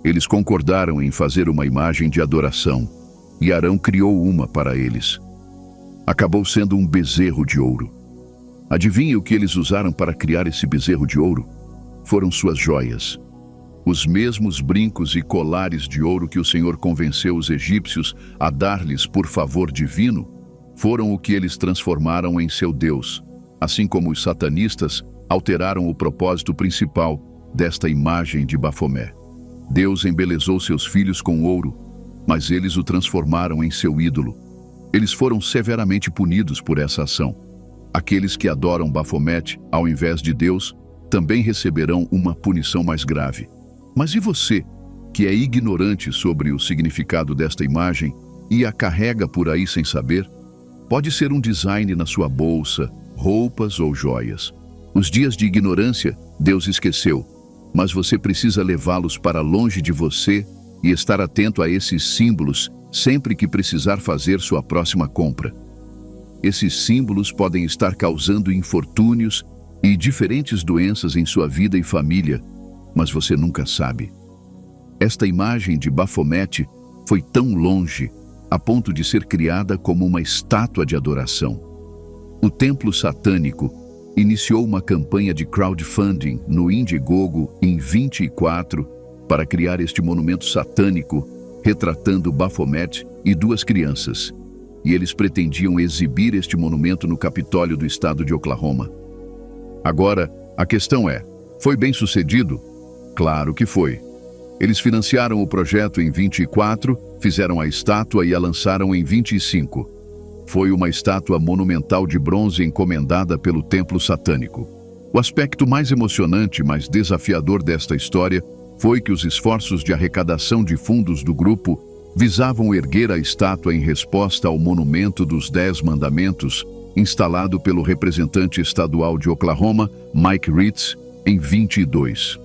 Eles concordaram em fazer uma imagem de adoração, e Arão criou uma para eles. Acabou sendo um bezerro de ouro. Adivinhe o que eles usaram para criar esse bezerro de ouro? Foram suas joias. Os mesmos brincos e colares de ouro que o Senhor convenceu os egípcios a dar-lhes por favor divino, foram o que eles transformaram em seu Deus, assim como os satanistas alteraram o propósito principal desta imagem de Baphomet. Deus embelezou seus filhos com ouro, mas eles o transformaram em seu ídolo. Eles foram severamente punidos por essa ação. Aqueles que adoram Baphomet ao invés de Deus também receberão uma punição mais grave. Mas e você? que é ignorante sobre o significado desta imagem e a carrega por aí sem saber, pode ser um design na sua bolsa, roupas ou joias. Os dias de ignorância, Deus esqueceu, mas você precisa levá-los para longe de você e estar atento a esses símbolos sempre que precisar fazer sua próxima compra. Esses símbolos podem estar causando infortúnios e diferentes doenças em sua vida e família, mas você nunca sabe. Esta imagem de Baphomet foi tão longe a ponto de ser criada como uma estátua de adoração. O templo satânico iniciou uma campanha de crowdfunding no Indiegogo em 24 para criar este monumento satânico retratando Baphomet e duas crianças. E eles pretendiam exibir este monumento no Capitólio do estado de Oklahoma. Agora, a questão é, foi bem sucedido? Claro que foi. Eles financiaram o projeto em 24, fizeram a estátua e a lançaram em 25. Foi uma estátua monumental de bronze encomendada pelo templo satânico. O aspecto mais emocionante, mais desafiador desta história foi que os esforços de arrecadação de fundos do grupo visavam erguer a estátua em resposta ao monumento dos 10 mandamentos, instalado pelo representante estadual de Oklahoma, Mike Ritz, em 22.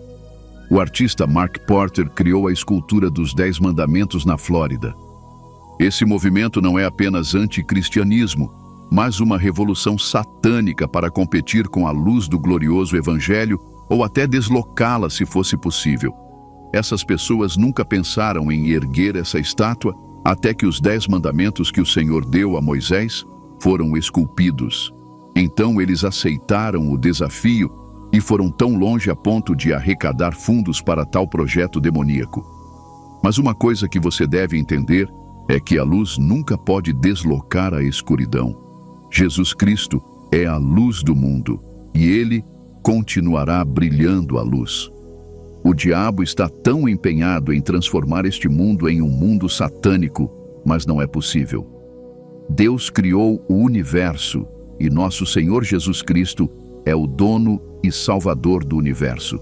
O artista Mark Porter criou a escultura dos 10 mandamentos na Flórida. Esse movimento não é apenas anticristianismo, mas uma revolução satânica para competir com a luz do glorioso evangelho ou até deslocá-la se fosse possível. Essas pessoas nunca pensaram em erguer essa estátua até que os 10 mandamentos que o Senhor deu a Moisés foram esculpidos. Então eles aceitaram o desafio e foram tão longe a ponto de arrecadar fundos para tal projeto demoníaco. Mas uma coisa que você deve entender é que a luz nunca pode deslocar a escuridão. Jesus Cristo é a luz do mundo e Ele continuará brilhando a luz. O diabo está tão empenhado em transformar este mundo em um mundo satânico, mas não é possível. Deus criou o universo e nosso Senhor Jesus Cristo é o dono e salvador do universo.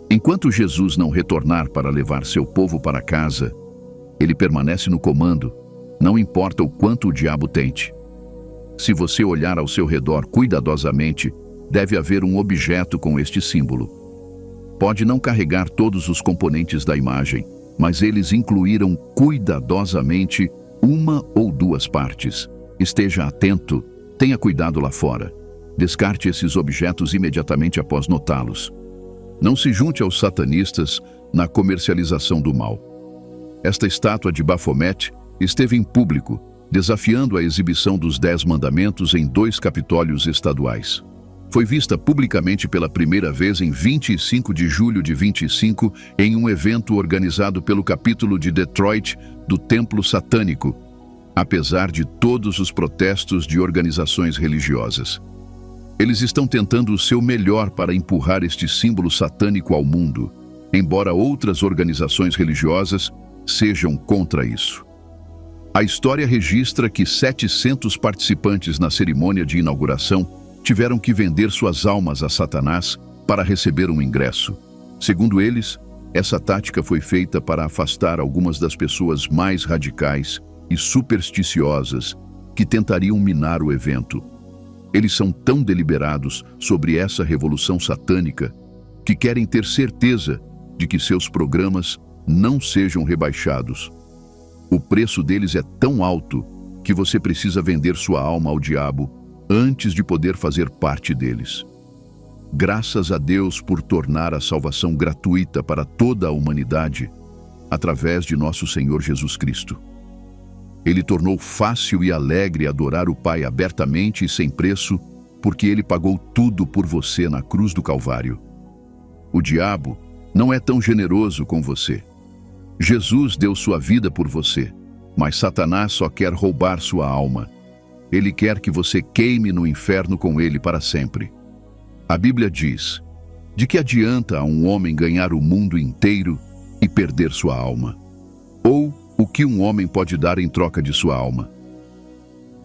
Enquanto Jesus não retornar para levar seu povo para casa, ele permanece no comando, não importa o quanto o diabo tente. Se você olhar ao seu redor cuidadosamente, deve haver um objeto com este símbolo. Pode não carregar todos os componentes da imagem, mas eles incluíram cuidadosamente uma ou duas partes. Esteja atento, tenha cuidado lá fora. Descarte esses objetos imediatamente após notá-los. Não se junte aos satanistas na comercialização do mal. Esta estátua de Baphomet esteve em público, desafiando a exibição dos 10 mandamentos em 2 capitólios estaduais. Foi vista publicamente pela primeira vez em 25 de julho de 25 em um evento organizado pelo capítulo de Detroit do Templo Satânico, apesar de todos os protestos de organizações religiosas. Eles estão tentando o seu melhor para empurrar este símbolo satânico ao mundo, embora outras organizações religiosas sejam contra isso. A história registra que 700 participantes na cerimônia de inauguração tiveram que vender suas almas a Satanás para receber um ingresso. Segundo eles, essa tática foi feita para afastar algumas das pessoas mais radicais e supersticiosas que tentariam minar o evento. Eles são tão deliberados sobre essa revolução satânica que querem ter certeza de que seus programas não sejam rebaixados. O preço deles é tão alto que você precisa vender sua alma ao diabo antes de poder fazer parte deles. Graças a Deus por tornar a salvação gratuita para toda a humanidade através de nosso Senhor Jesus Cristo. Ele tornou fácil e alegre adorar o Pai abertamente e sem preço, porque Ele pagou tudo por você na cruz do Calvário. O diabo não é tão generoso com você. Jesus deu sua vida por você, mas Satanás só quer roubar sua alma. Ele quer que você queime no inferno com ele para sempre. A Bíblia diz: de que adianta a um homem ganhar o mundo inteiro e perder sua alma? Ou o que um homem pode dar em troca de sua alma?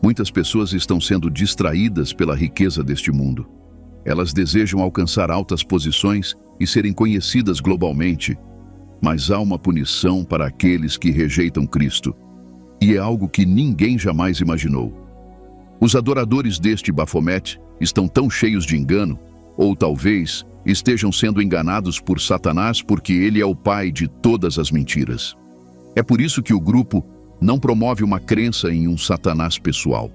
Muitas pessoas estão sendo distraídas pela riqueza deste mundo. Elas desejam alcançar altas posições e serem conhecidas globalmente, mas há uma punição para aqueles que rejeitam Cristo. E é algo que ninguém jamais imaginou. Os adoradores deste Baphomet estão tão cheios de engano, ou talvez estejam sendo enganados por Satanás porque ele é o pai de todas as mentiras. É por isso que o grupo não promove uma crença em um Satanás pessoal.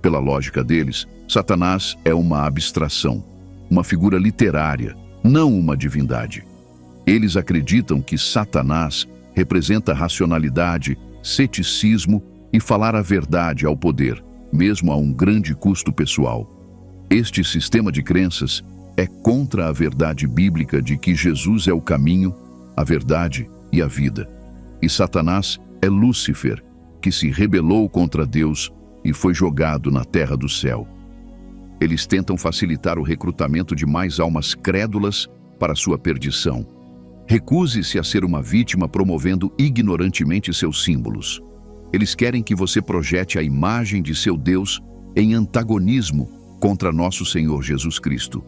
Pela lógica deles, Satanás é uma abstração, uma figura literária, não uma divindade. Eles acreditam que Satanás representa racionalidade, ceticismo e falar a verdade ao poder, mesmo a um grande custo pessoal. Este sistema de crenças é contra a verdade bíblica de que Jesus é o caminho, a verdade e a vida. E Satanás é Lúcifer, que se rebelou contra Deus e foi jogado na terra do céu. Eles tentam facilitar o recrutamento de mais almas crédulas para sua perdição. Recuse-se a ser uma vítima promovendo ignorantemente seus símbolos. Eles querem que você projete a imagem de seu Deus em antagonismo contra nosso Senhor Jesus Cristo.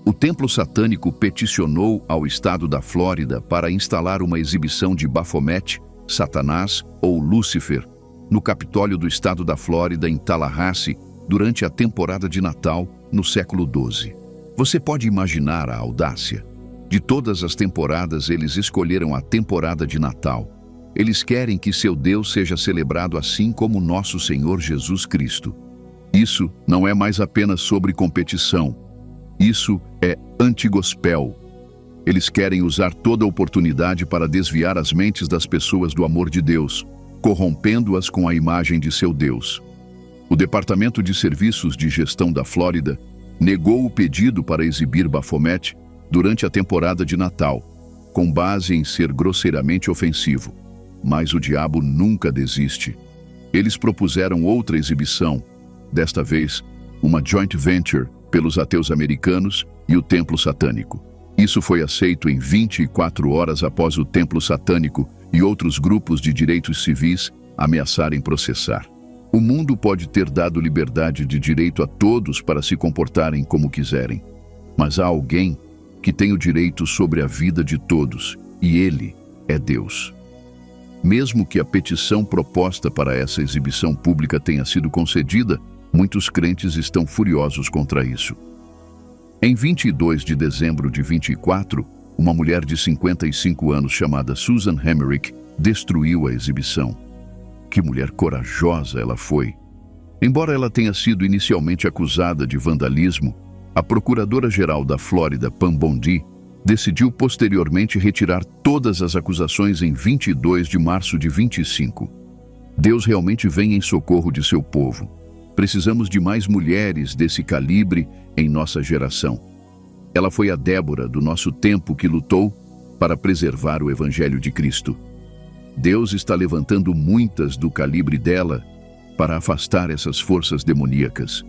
O templo satânico peticionou ao estado da Flórida para instalar uma exibição de Baphomet, Satanás ou Lúcifer no Capitólio do estado da Flórida em Tallahassee durante a temporada de Natal no século XII. Você pode imaginar a audácia? De todas as temporadas, eles escolheram a temporada de Natal. Eles querem que seu Deus seja celebrado assim como nosso Senhor Jesus Cristo. Isso não é mais apenas sobre competição. Isso é antigospel. Eles querem usar toda oportunidade para desviar as mentes das pessoas do amor de Deus, corrompendo-as com a imagem de seu Deus. O Departamento de Serviços de Gestão da Flórida negou o pedido para exibir Baphomet durante a temporada de Natal, com base em ser grosseiramente ofensivo. Mas o diabo nunca desiste. Eles propuseram outra exibição, desta vez uma joint venture pelos ateus americanos e o templo satânico. Isso foi aceito em 24 horas após o templo satânico e outros grupos de direitos civis ameaçarem processar. O mundo pode ter dado liberdade de direito a todos para se comportarem como quiserem, mas há alguém que tem o direito sobre a vida de todos, e ele é Deus. Mesmo que a petição proposta para essa exibição pública tenha sido concedida, muitos crentes estão furiosos contra isso. Em 22 de dezembro de 24, uma mulher de 55 anos chamada Susan Hemmerich destruiu a exibição. Que mulher corajosa ela foi! Embora ela tenha sido inicialmente acusada de vandalismo, a Procuradora-Geral da Flórida, Pam Bondi, decidiu posteriormente retirar todas as acusações em 22 de março de 25. Deus realmente vem em socorro de seu povo. Precisamos de mais mulheres desse calibre em nossa geração. Ela foi a Débora do nosso tempo que lutou para preservar o Evangelho de Cristo. Deus está levantando muitas do calibre dela para afastar essas forças demoníacas.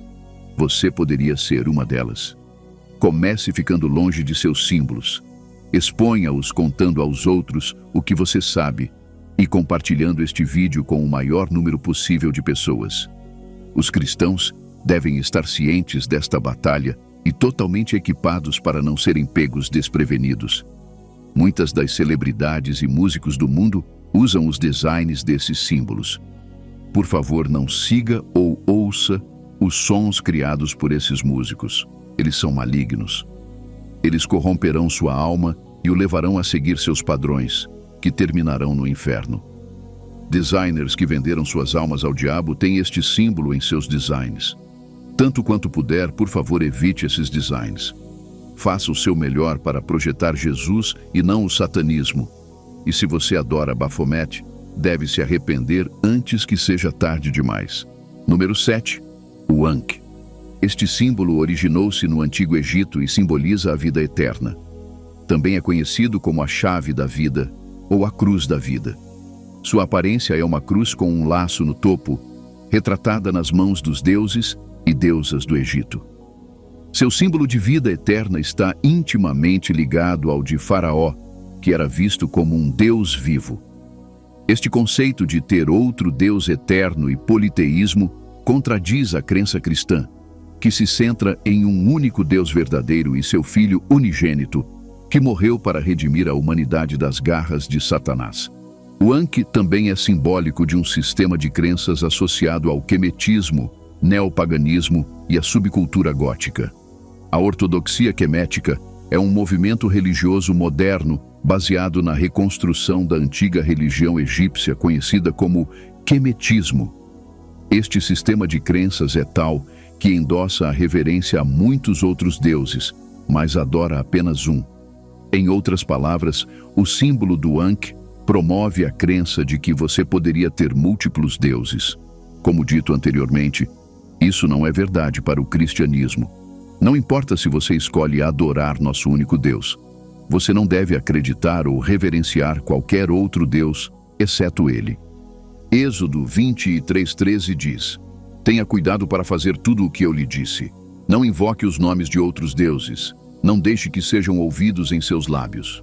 Você poderia ser uma delas. Comece ficando longe de seus símbolos. Exponha-os contando aos outros o que você sabe e compartilhando este vídeo com o maior número possível de pessoas. Os cristãos devem estar cientes desta batalha e totalmente equipados para não serem pegos desprevenidos. Muitas das celebridades e músicos do mundo usam os designs desses símbolos. Por favor, não siga ou ouça os sons criados por esses músicos. Eles são malignos. Eles corromperão sua alma e o levarão a seguir seus padrões, que terminarão no inferno. Designers que venderam suas almas ao diabo têm este símbolo em seus designs. Tanto quanto puder, por favor, evite esses designs. Faça o seu melhor para projetar Jesus e não o satanismo. E se você adora Baphomet, deve se arrepender antes que seja tarde demais. Número 7. O Ankh. Este símbolo originou-se no Antigo Egito e simboliza a vida eterna. Também é conhecido como a chave da vida ou a cruz da vida. Sua aparência é uma cruz com um laço no topo, retratada nas mãos dos deuses e deusas do Egito. Seu símbolo de vida eterna está intimamente ligado ao de Faraó, que era visto como um deus vivo. Este conceito de ter outro Deus eterno e politeísmo contradiz a crença cristã, que se centra em um único Deus verdadeiro e seu Filho unigênito, que morreu para redimir a humanidade das garras de Satanás. O Ankh também é simbólico de um sistema de crenças associado ao quemetismo, neopaganismo e à subcultura gótica. A ortodoxia quemética é um movimento religioso moderno baseado na reconstrução da antiga religião egípcia conhecida como quemetismo. Este sistema de crenças é tal que endossa a reverência a muitos outros deuses, mas adora apenas um. Em outras palavras, o símbolo do Ankh promove a crença de que você poderia ter múltiplos deuses. Como dito anteriormente, isso não é verdade para o cristianismo. Não importa se você escolhe adorar nosso único Deus. Você não deve acreditar ou reverenciar qualquer outro Deus, exceto Ele. Êxodo 23:13 diz: Tenha cuidado para fazer tudo o que eu lhe disse. Não invoque os nomes de outros deuses. Não deixe que sejam ouvidos em seus lábios.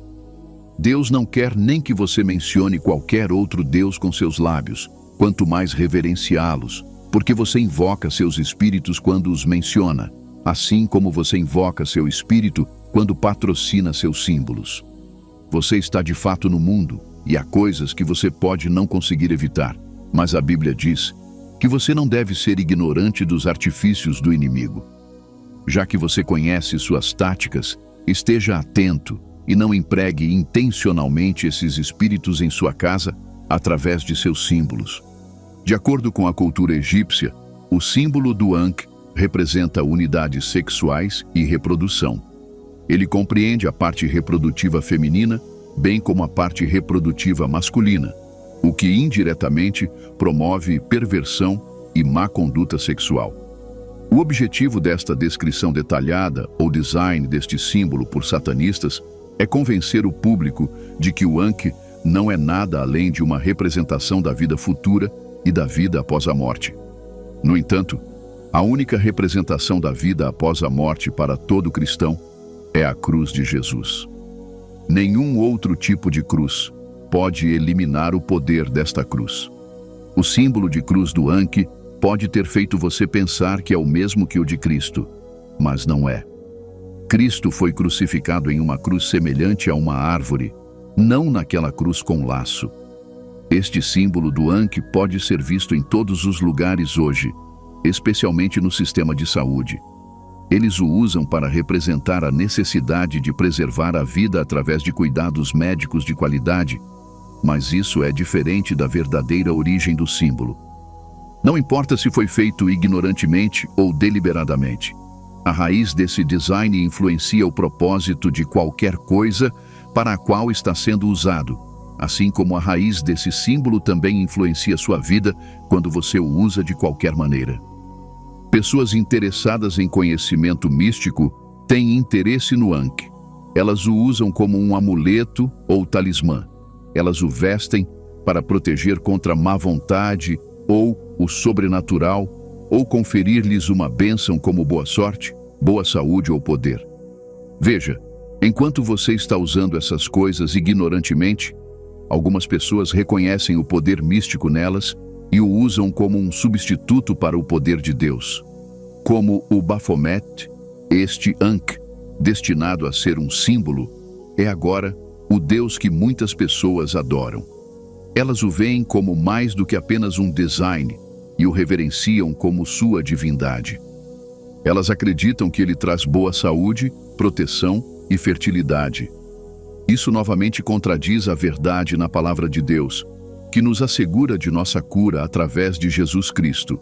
Deus não quer nem que você mencione qualquer outro Deus com seus lábios, quanto mais reverenciá-los, porque você invoca seus espíritos quando os menciona, assim como você invoca seu espírito quando patrocina seus símbolos. Você está de fato no mundo, e há coisas que você pode não conseguir evitar, mas a Bíblia diz que você não deve ser ignorante dos artifícios do inimigo. Já que você conhece suas táticas, esteja atento e não empregue intencionalmente esses espíritos em sua casa através de seus símbolos. De acordo com a cultura egípcia, o símbolo do Ankh representa unidades sexuais e reprodução. Ele compreende a parte reprodutiva feminina, bem como a parte reprodutiva masculina, o que indiretamente promove perversão e má conduta sexual. O objetivo desta descrição detalhada ou design deste símbolo por satanistas é convencer o público de que o Ankh não é nada além de uma representação da vida futura e da vida após a morte. No entanto, a única representação da vida após a morte para todo cristão é a cruz de Jesus. Nenhum outro tipo de cruz pode eliminar o poder desta cruz. O símbolo de cruz do Ankh pode ter feito você pensar que é o mesmo que o de Cristo, mas não é. Cristo foi crucificado em uma cruz semelhante a uma árvore, não naquela cruz com laço. Este símbolo do Ankh pode ser visto em todos os lugares hoje, especialmente no sistema de saúde. Eles o usam para representar a necessidade de preservar a vida através de cuidados médicos de qualidade, mas isso é diferente da verdadeira origem do símbolo. Não importa se foi feito ignorantemente ou deliberadamente. A raiz desse design influencia o propósito de qualquer coisa para a qual está sendo usado, assim como a raiz desse símbolo também influencia sua vida quando você o usa de qualquer maneira. Pessoas interessadas em conhecimento místico têm interesse no Ankh. Elas o usam como um amuleto ou talismã. Elas o vestem para proteger contra má vontade ou o sobrenatural, ou conferir-lhes uma bênção como boa sorte, boa saúde ou poder. Veja, enquanto você está usando essas coisas ignorantemente, algumas pessoas reconhecem o poder místico nelas e o usam como um substituto para o poder de Deus. Como o Baphomet, este Ankh, destinado a ser um símbolo, é agora o Deus que muitas pessoas adoram. Elas o veem como mais do que apenas um design e o reverenciam como sua divindade. Elas acreditam que ele traz boa saúde, proteção e fertilidade. Isso novamente contradiz a verdade na palavra de Deus, que nos assegura de nossa cura através de Jesus Cristo.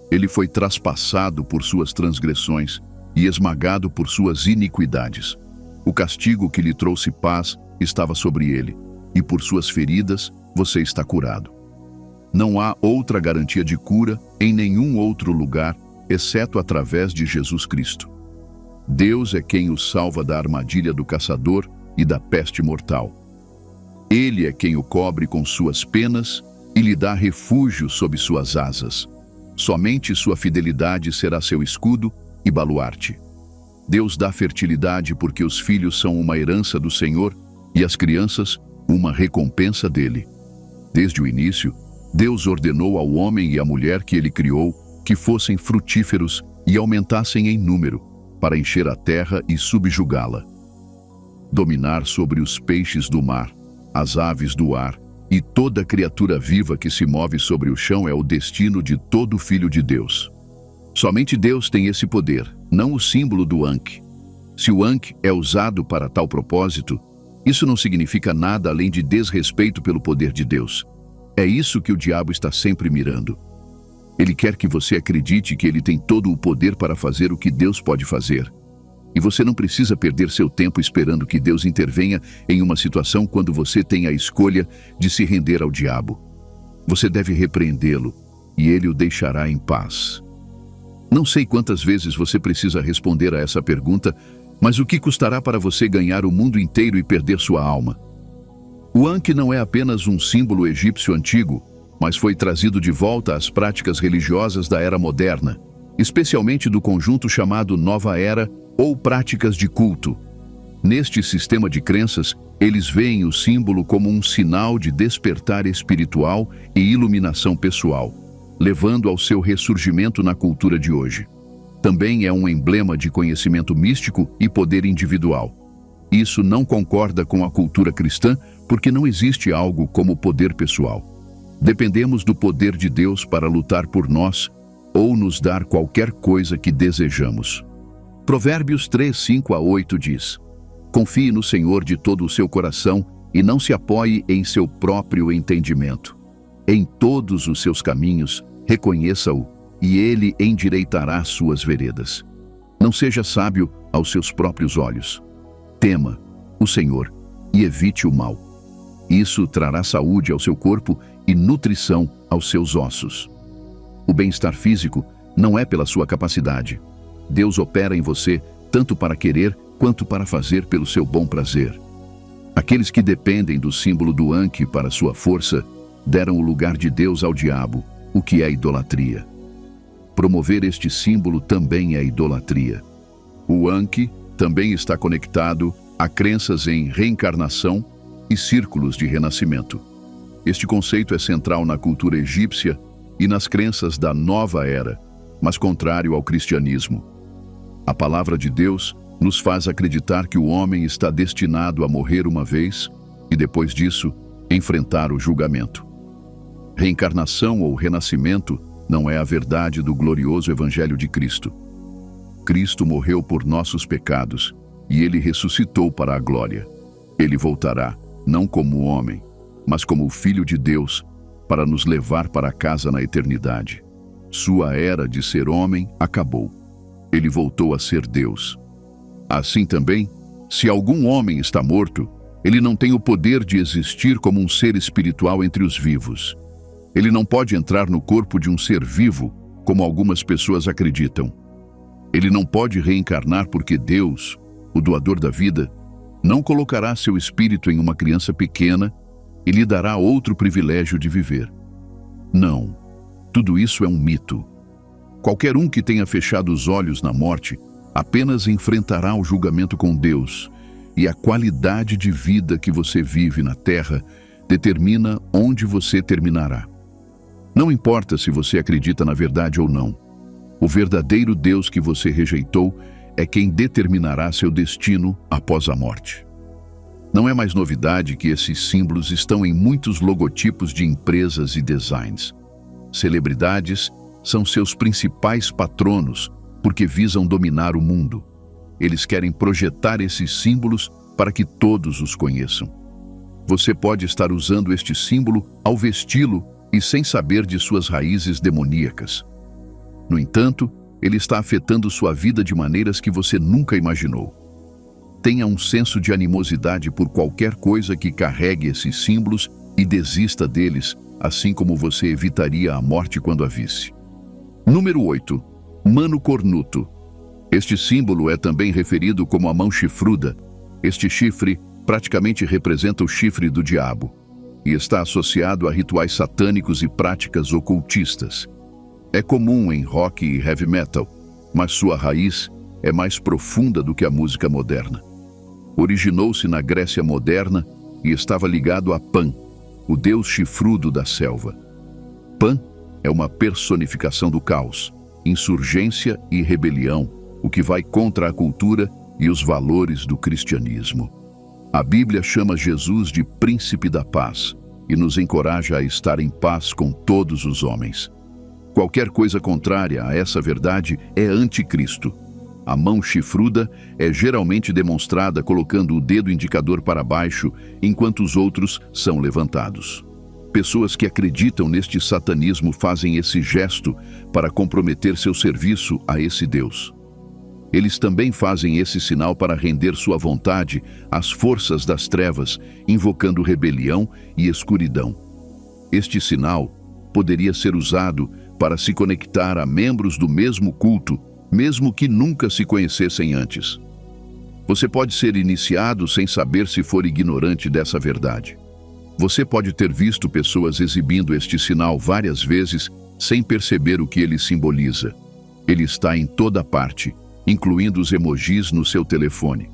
Ele foi traspassado por suas transgressões e esmagado por suas iniquidades. O castigo que lhe trouxe paz estava sobre ele, e por suas feridas você está curado. Não há outra garantia de cura em nenhum outro lugar, exceto através de Jesus Cristo. Deus é quem o salva da armadilha do caçador e da peste mortal. Ele é quem o cobre com suas penas e lhe dá refúgio sob suas asas. Somente sua fidelidade será seu escudo e baluarte. Deus dá fertilidade porque os filhos são uma herança do Senhor e as crianças uma recompensa dele. Desde o início, Deus ordenou ao homem e à mulher que ele criou que fossem frutíferos e aumentassem em número, para encher a terra e subjugá-la. dominar sobre os peixes do mar, as aves do ar e toda criatura viva que se move sobre o chão é o destino de todo filho de Deus. Somente Deus tem esse poder, não o símbolo do Ankh. Se o Ankh é usado para tal propósito, isso não significa nada além de desrespeito pelo poder de Deus. É isso que o diabo está sempre mirando. Ele quer que você acredite que ele tem todo o poder para fazer o que Deus pode fazer. E você não precisa perder seu tempo esperando que Deus intervenha em uma situação quando você tem a escolha de se render ao diabo. Você deve repreendê-lo e ele o deixará em paz. Não sei quantas vezes você precisa responder a essa pergunta, mas o que custará para você ganhar o mundo inteiro e perder sua alma? O Ankh não é apenas um símbolo egípcio antigo, mas foi trazido de volta às práticas religiosas da era moderna, especialmente do conjunto chamado Nova Era ou práticas de culto. Neste sistema de crenças, eles veem o símbolo como um sinal de despertar espiritual e iluminação pessoal, levando ao seu ressurgimento na cultura de hoje. Também é um emblema de conhecimento místico e poder individual. Isso não concorda com a cultura cristã, porque não existe algo como poder pessoal. Dependemos do poder de Deus para lutar por nós ou nos dar qualquer coisa que desejamos. Provérbios 3, 5-8 diz: confie no Senhor de todo o seu coração e não se apoie em seu próprio entendimento. Em todos os seus caminhos, reconheça-o e ele endireitará suas veredas. Não seja sábio aos seus próprios olhos. Tema o Senhor e evite o mal. Isso trará saúde ao seu corpo e nutrição aos seus ossos. O bem-estar físico não é pela sua capacidade. Deus opera em você tanto para querer quanto para fazer pelo seu bom prazer. Aqueles que dependem do símbolo do Ankh para sua força deram o lugar de Deus ao diabo, o que é idolatria. Promover este símbolo também é idolatria. O Ankh também está conectado a crenças em reencarnação e círculos de renascimento. Este conceito é central na cultura egípcia e nas crenças da Nova Era, mas contrário ao cristianismo. A palavra de Deus nos faz acreditar que o homem está destinado a morrer uma vez e, depois disso, enfrentar o julgamento. Reencarnação ou renascimento não é a verdade do glorioso Evangelho de Cristo. Cristo morreu por nossos pecados e ele ressuscitou para a glória. Ele voltará, não como homem, mas como o Filho de Deus, para nos levar para casa na eternidade. Sua era de ser homem acabou. Ele voltou a ser Deus. Assim também, se algum homem está morto, ele não tem o poder de existir como um ser espiritual entre os vivos. Ele não pode entrar no corpo de um ser vivo, como algumas pessoas acreditam. Ele não pode reencarnar porque Deus, o doador da vida, não colocará seu espírito em uma criança pequena e lhe dará outro privilégio de viver. Não, tudo isso é um mito. Qualquer um que tenha fechado os olhos na morte apenas enfrentará o julgamento com Deus, e a qualidade de vida que você vive na terra determina onde você terminará. Não importa se você acredita na verdade ou não. O verdadeiro Deus que você rejeitou é quem determinará seu destino após a morte. Não é mais novidade que esses símbolos estão em muitos logotipos de empresas e designs. Celebridades são seus principais patronos porque visam dominar o mundo. Eles querem projetar esses símbolos para que todos os conheçam. Você pode estar usando este símbolo ao vesti-lo e sem saber de suas raízes demoníacas. No entanto, ele está afetando sua vida de maneiras que você nunca imaginou. Tenha um senso de animosidade por qualquer coisa que carregue esses símbolos e desista deles, assim como você evitaria a morte quando a visse. Número 8. Mano cornuto. Este símbolo é também referido como a mão chifruda. Este chifre praticamente representa o chifre do diabo e está associado a rituais satânicos e práticas ocultistas. É comum em rock e heavy metal, mas sua raiz é mais profunda do que a música moderna. Originou-se na Grécia moderna e estava ligado a Pan, o deus chifrudo da selva. Pan é uma personificação do caos, insurgência e rebelião, o que vai contra a cultura e os valores do cristianismo. A Bíblia chama Jesus de Príncipe da Paz e nos encoraja a estar em paz com todos os homens. Qualquer coisa contrária a essa verdade é anticristo. A mão chifruda é geralmente demonstrada colocando o dedo indicador para baixo, enquanto os outros são levantados. Pessoas que acreditam neste satanismo fazem esse gesto para comprometer seu serviço a esse Deus. Eles também fazem esse sinal para render sua vontade às forças das trevas, invocando rebelião e escuridão. Este sinal poderia ser usado para se conectar a membros do mesmo culto, mesmo que nunca se conhecessem antes. Você pode ser iniciado sem saber se for ignorante dessa verdade. Você pode ter visto pessoas exibindo este sinal várias vezes sem perceber o que ele simboliza. Ele está em toda parte, incluindo os emojis no seu telefone.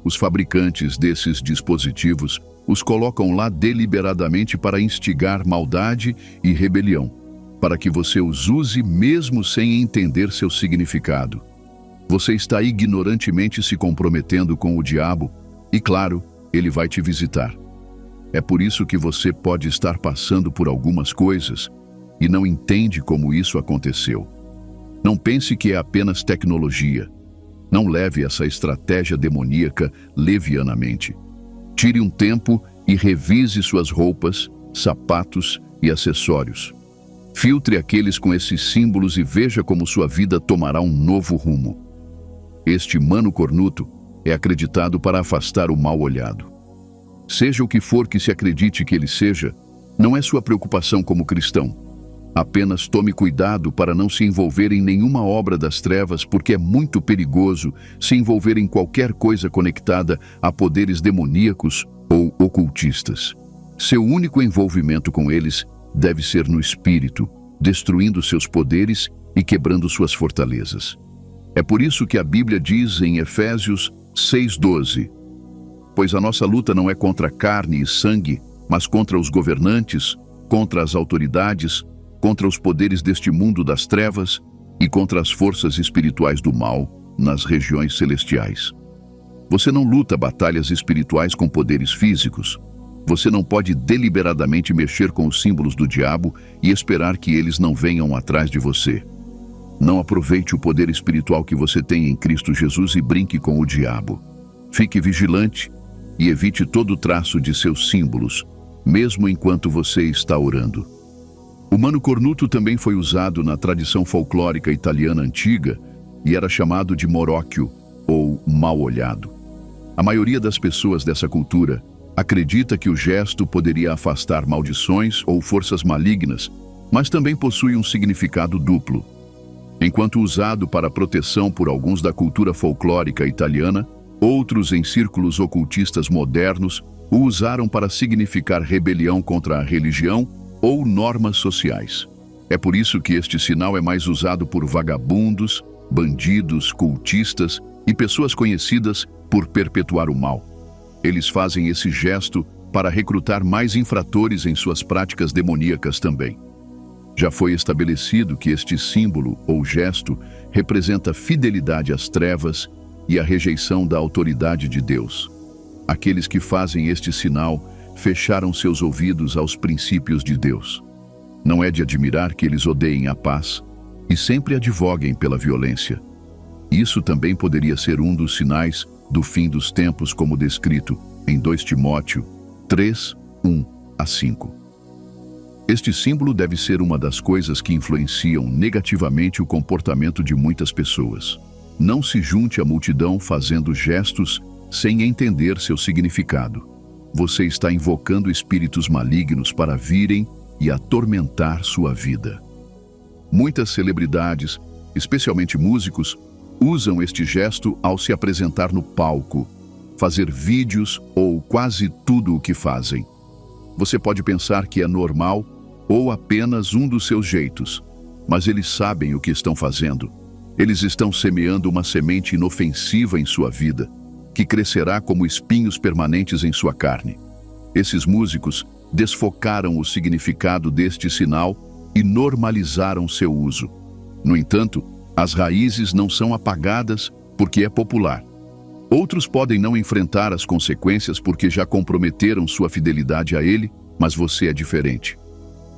Os fabricantes desses dispositivos os colocam lá deliberadamente para instigar maldade e rebelião, para que você os use mesmo sem entender seu significado. Você está ignorantemente se comprometendo com o diabo e, claro, ele vai te visitar. É por isso que você pode estar passando por algumas coisas e não entende como isso aconteceu. Não pense que é apenas tecnologia. Não leve essa estratégia demoníaca levianamente. Tire um tempo e revise suas roupas, sapatos e acessórios. Filtre aqueles com esses símbolos e veja como sua vida tomará um novo rumo. Este mano cornuto é acreditado para afastar o mal olhado. Seja o que for que se acredite que ele seja, não é sua preocupação como cristão. Apenas tome cuidado para não se envolver em nenhuma obra das trevas, porque é muito perigoso se envolver em qualquer coisa conectada a poderes demoníacos ou ocultistas. Seu único envolvimento com eles deve ser no espírito, destruindo seus poderes e quebrando suas fortalezas. É por isso que a Bíblia diz em Efésios 6:12: pois a nossa luta não é contra carne e sangue, mas contra os governantes, contra as autoridades, contra os poderes deste mundo das trevas e contra as forças espirituais do mal nas regiões celestiais. Você não luta batalhas espirituais com poderes físicos. Você não pode deliberadamente mexer com os símbolos do diabo e esperar que eles não venham atrás de você. Não aproveite o poder espiritual que você tem em Cristo Jesus e brinque com o diabo. Fique vigilante e evite todo traço de seus símbolos, mesmo enquanto você está orando. O mano cornuto também foi usado na tradição folclórica italiana antiga e era chamado de morocchio, ou mal-olhado. A maioria das pessoas dessa cultura acredita que o gesto poderia afastar maldições ou forças malignas, mas também possui um significado duplo. Enquanto usado para proteção por alguns da cultura folclórica italiana, outros em círculos ocultistas modernos o usaram para significar rebelião contra a religião ou normas sociais. É por isso que este sinal é mais usado por vagabundos, bandidos, cultistas e pessoas conhecidas por perpetuar o mal. Eles fazem esse gesto para recrutar mais infratores em suas práticas demoníacas também. Já foi estabelecido que este símbolo ou gesto representa fidelidade às trevas e a rejeição da autoridade de Deus. Aqueles que fazem este sinal fecharam seus ouvidos aos princípios de Deus. Não é de admirar que eles odeiem a paz e sempre advoguem pela violência. Isso também poderia ser um dos sinais do fim dos tempos, como descrito em 2 Timóteo 3, 1-5. Este símbolo deve ser uma das coisas que influenciam negativamente o comportamento de muitas pessoas. Não se junte à multidão fazendo gestos sem entender seu significado. Você está invocando espíritos malignos para virem e atormentar sua vida. Muitas celebridades, especialmente músicos, usam este gesto ao se apresentar no palco, fazer vídeos ou quase tudo o que fazem. Você pode pensar que é normal ou apenas um dos seus jeitos, mas eles sabem o que estão fazendo. Eles estão semeando uma semente inofensiva em sua vida, que crescerá como espinhos permanentes em sua carne. Esses músicos desfocaram o significado deste sinal e normalizaram seu uso. No entanto, as raízes não são apagadas porque é popular. Outros podem não enfrentar as consequências porque já comprometeram sua fidelidade a ele, mas você é diferente.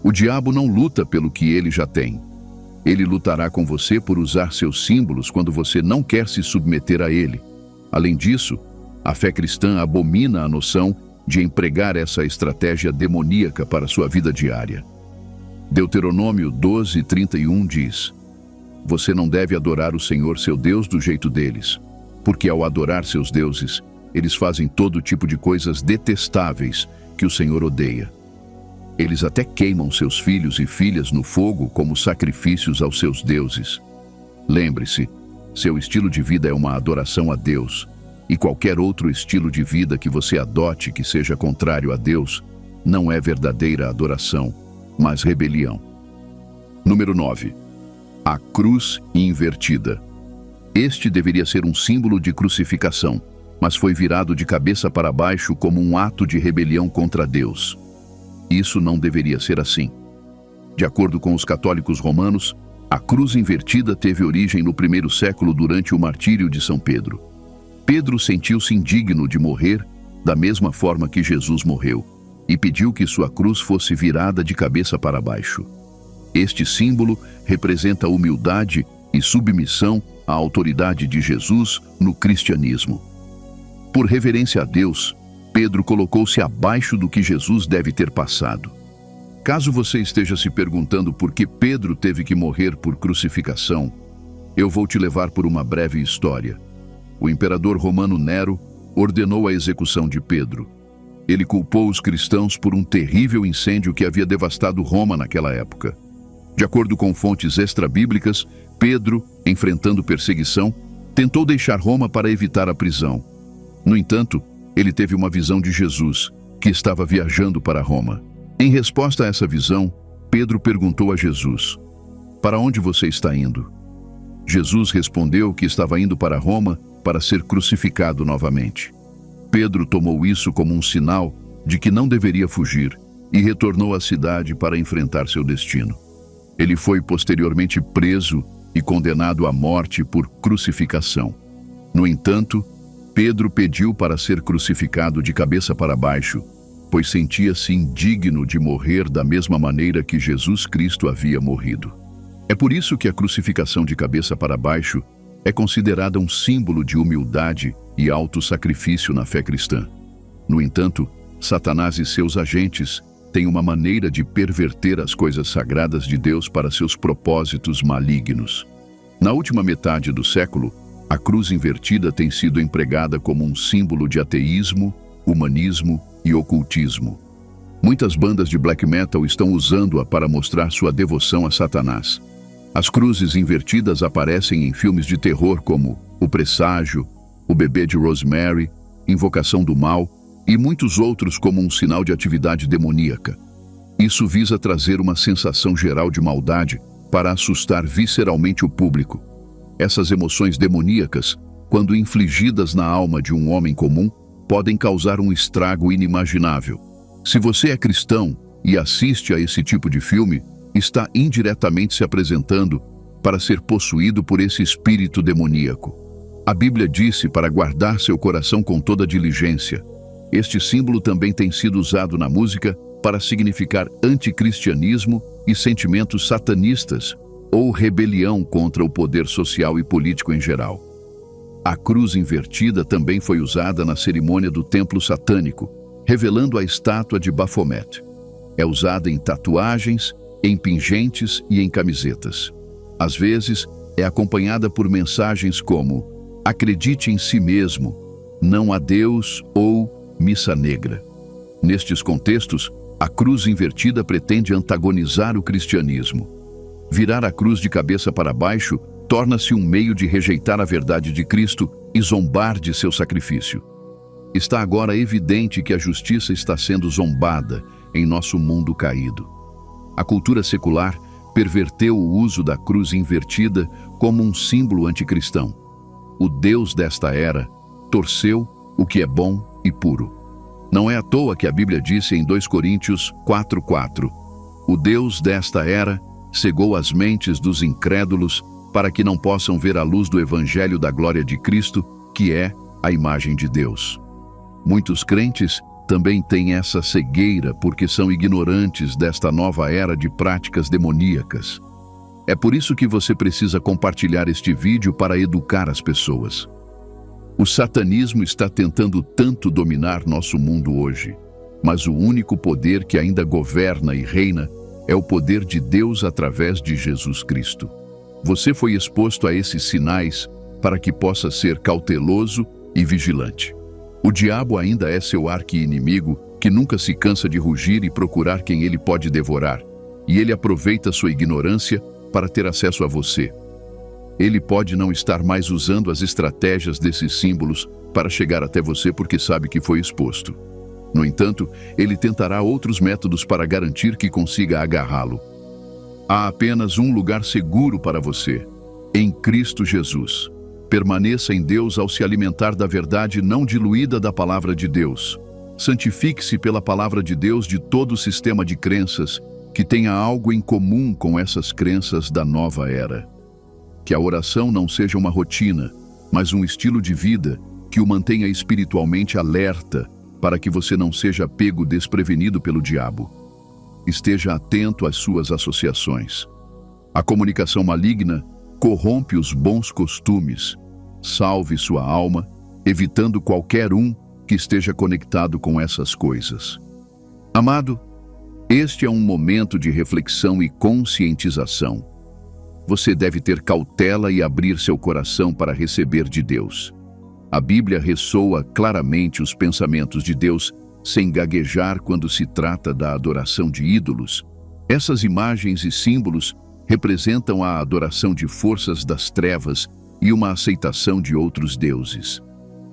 O diabo não luta pelo que ele já tem. Ele lutará com você por usar seus símbolos quando você não quer se submeter a ele. Além disso, a fé cristã abomina a noção de empregar essa estratégia demoníaca para sua vida diária. Deuteronômio 12:31 diz: Você não deve adorar o Senhor seu Deus do jeito deles, porque ao adorar seus deuses, eles fazem todo tipo de coisas detestáveis que o Senhor odeia. Eles até queimam seus filhos e filhas no fogo como sacrifícios aos seus deuses. Lembre-se, seu estilo de vida é uma adoração a Deus, e qualquer outro estilo de vida que você adote que seja contrário a Deus não é verdadeira adoração, mas rebelião. Número 9. A cruz invertida. Este deveria ser um símbolo de crucificação, mas foi virado de cabeça para baixo como um ato de rebelião contra Deus. Isso não deveria ser assim. De acordo com os católicos romanos, a cruz invertida teve origem no primeiro século durante o martírio de São Pedro. Pedro sentiu-se indigno de morrer da mesma forma que Jesus morreu e pediu que sua cruz fosse virada de cabeça para baixo. Este símbolo representa a humildade e submissão à autoridade de Jesus no cristianismo. Por reverência a Deus, Pedro colocou-se abaixo do que Jesus deve ter passado. Caso você esteja se perguntando por que Pedro teve que morrer por crucificação, eu vou te levar por uma breve história. O imperador romano Nero ordenou a execução de Pedro. Ele culpou os cristãos por um terrível incêndio que havia devastado Roma naquela época. De acordo com fontes extrabíblicas, Pedro, enfrentando perseguição, tentou deixar Roma para evitar a prisão. No entanto, ele teve uma visão de Jesus, que estava viajando para Roma. Em resposta a essa visão, Pedro perguntou a Jesus: Para onde você está indo? Jesus respondeu que estava indo para Roma para ser crucificado novamente. Pedro tomou isso como um sinal de que não deveria fugir e retornou à cidade para enfrentar seu destino. Ele foi posteriormente preso e condenado à morte por crucificação. No entanto, Pedro pediu para ser crucificado de cabeça para baixo, pois sentia-se indigno de morrer da mesma maneira que Jesus Cristo havia morrido. É por isso que a crucificação de cabeça para baixo é considerada um símbolo de humildade e autossacrifício na fé cristã. No entanto, Satanás e seus agentes têm uma maneira de perverter as coisas sagradas de Deus para seus propósitos malignos. Na última metade do século, a cruz invertida tem sido empregada como um símbolo de ateísmo, humanismo e ocultismo. Muitas bandas de black metal estão usando-a para mostrar sua devoção a Satanás. As cruzes invertidas aparecem em filmes de terror como O Presságio, O Bebê de Rosemary, Invocação do Mal e muitos outros como um sinal de atividade demoníaca. Isso visa trazer uma sensação geral de maldade para assustar visceralmente o público. Essas emoções demoníacas, quando infligidas na alma de um homem comum, podem causar um estrago inimaginável. Se você é cristão e assiste a esse tipo de filme, está indiretamente se apresentando para ser possuído por esse espírito demoníaco. A Bíblia disse para guardar seu coração com toda diligência. Este símbolo também tem sido usado na música para significar anticristianismo e sentimentos satanistas ou rebelião contra o poder social e político em geral. A cruz invertida também foi usada na cerimônia do templo satânico, revelando a estátua de Baphomet. É usada em tatuagens, em pingentes e em camisetas. Às vezes, é acompanhada por mensagens como "Acredite em si mesmo", "Não há Deus" ou "Missa Negra". Nestes contextos, a cruz invertida pretende antagonizar o cristianismo. Virar a cruz de cabeça para baixo torna-se um meio de rejeitar a verdade de Cristo e zombar de seu sacrifício. Está agora evidente que a justiça está sendo zombada em nosso mundo caído. A cultura secular perverteu o uso da cruz invertida como um símbolo anticristão. O Deus desta era torceu o que é bom e puro. Não é à toa que a Bíblia disse em 2 Coríntios 4:4: O Deus desta era cegou as mentes dos incrédulos para que não possam ver a luz do Evangelho da glória de Cristo, que é a imagem de Deus. Muitos crentes também têm essa cegueira porque são ignorantes desta nova era de práticas demoníacas. É por isso que você precisa compartilhar este vídeo para educar as pessoas. O satanismo está tentando tanto dominar nosso mundo hoje, mas o único poder que ainda governa e reina é o poder de Deus através de Jesus Cristo. Você foi exposto a esses sinais para que possa ser cauteloso e vigilante. O diabo ainda é seu arqui-inimigo que nunca se cansa de rugir e procurar quem ele pode devorar, e ele aproveita sua ignorância para ter acesso a você. Ele pode não estar mais usando as estratégias desses símbolos para chegar até você porque sabe que foi exposto. No entanto, ele tentará outros métodos para garantir que consiga agarrá-lo. Há apenas um lugar seguro para você: em Cristo Jesus. Permaneça em Deus ao se alimentar da verdade não diluída da palavra de Deus. Santifique-se pela palavra de Deus de todo o sistema de crenças que tenha algo em comum com essas crenças da nova era. Que a oração não seja uma rotina, mas um estilo de vida que o mantenha espiritualmente alerta para que você não seja pego desprevenido pelo diabo. Esteja atento às suas associações. A comunicação maligna corrompe os bons costumes. Salve sua alma, evitando qualquer um que esteja conectado com essas coisas. Amado, este é um momento de reflexão e conscientização. Você deve ter cautela e abrir seu coração para receber de Deus. A Bíblia ressoa claramente os pensamentos de Deus, sem gaguejar quando se trata da adoração de ídolos. Essas imagens e símbolos representam a adoração de forças das trevas e uma aceitação de outros deuses.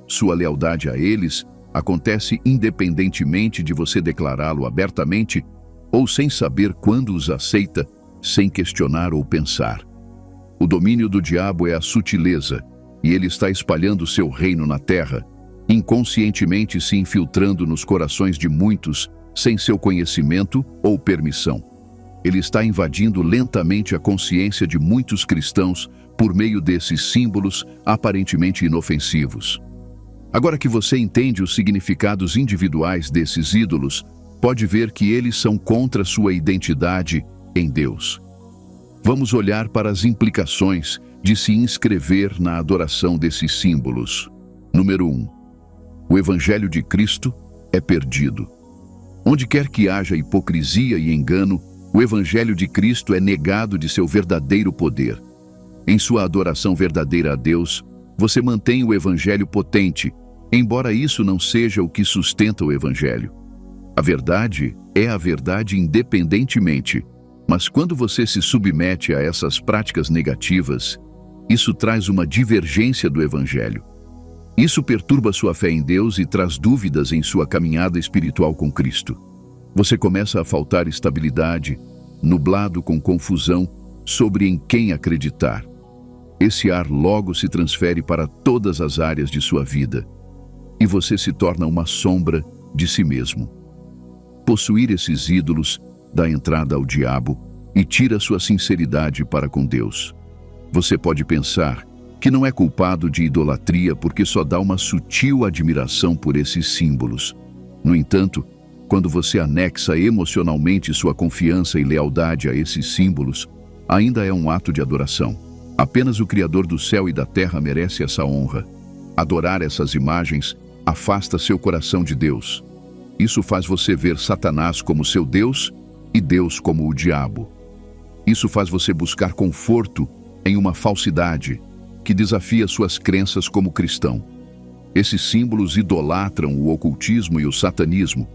Sua lealdade a eles acontece independentemente de você declará-lo abertamente ou sem saber quando os aceita, sem questionar ou pensar. O domínio do diabo é a sutileza, e ele está espalhando seu reino na terra, inconscientemente se infiltrando nos corações de muitos, sem seu conhecimento ou permissão. Ele está invadindo lentamente a consciência de muitos cristãos por meio desses símbolos aparentemente inofensivos. Agora que você entende os significados individuais desses ídolos, pode ver que eles são contra sua identidade em Deus. Vamos olhar para as implicações de se inscrever na adoração desses símbolos. Número 1. O Evangelho de Cristo é perdido. Onde quer que haja hipocrisia e engano, o Evangelho de Cristo é negado de seu verdadeiro poder. Em sua adoração verdadeira a Deus, você mantém o Evangelho potente, embora isso não seja o que sustenta o Evangelho. A verdade é a verdade independentemente, mas quando você se submete a essas práticas negativas, isso traz uma divergência do Evangelho. Isso perturba sua fé em Deus e traz dúvidas em sua caminhada espiritual com Cristo. Você começa a faltar estabilidade, nublado com confusão sobre em quem acreditar. Esse ar logo se transfere para todas as áreas de sua vida, e você se torna uma sombra de si mesmo. Possuir esses ídolos dá entrada ao diabo e tira sua sinceridade para com Deus. Você pode pensar que não é culpado de idolatria porque só dá uma sutil admiração por esses símbolos. No entanto, quando você anexa emocionalmente sua confiança e lealdade a esses símbolos, ainda é um ato de adoração. Apenas o Criador do céu e da terra merece essa honra. Adorar essas imagens afasta seu coração de Deus. Isso faz você ver Satanás como seu Deus e Deus como o diabo. Isso faz você buscar conforto em uma falsidade que desafia suas crenças como cristão. Esses símbolos idolatram o ocultismo e o satanismo.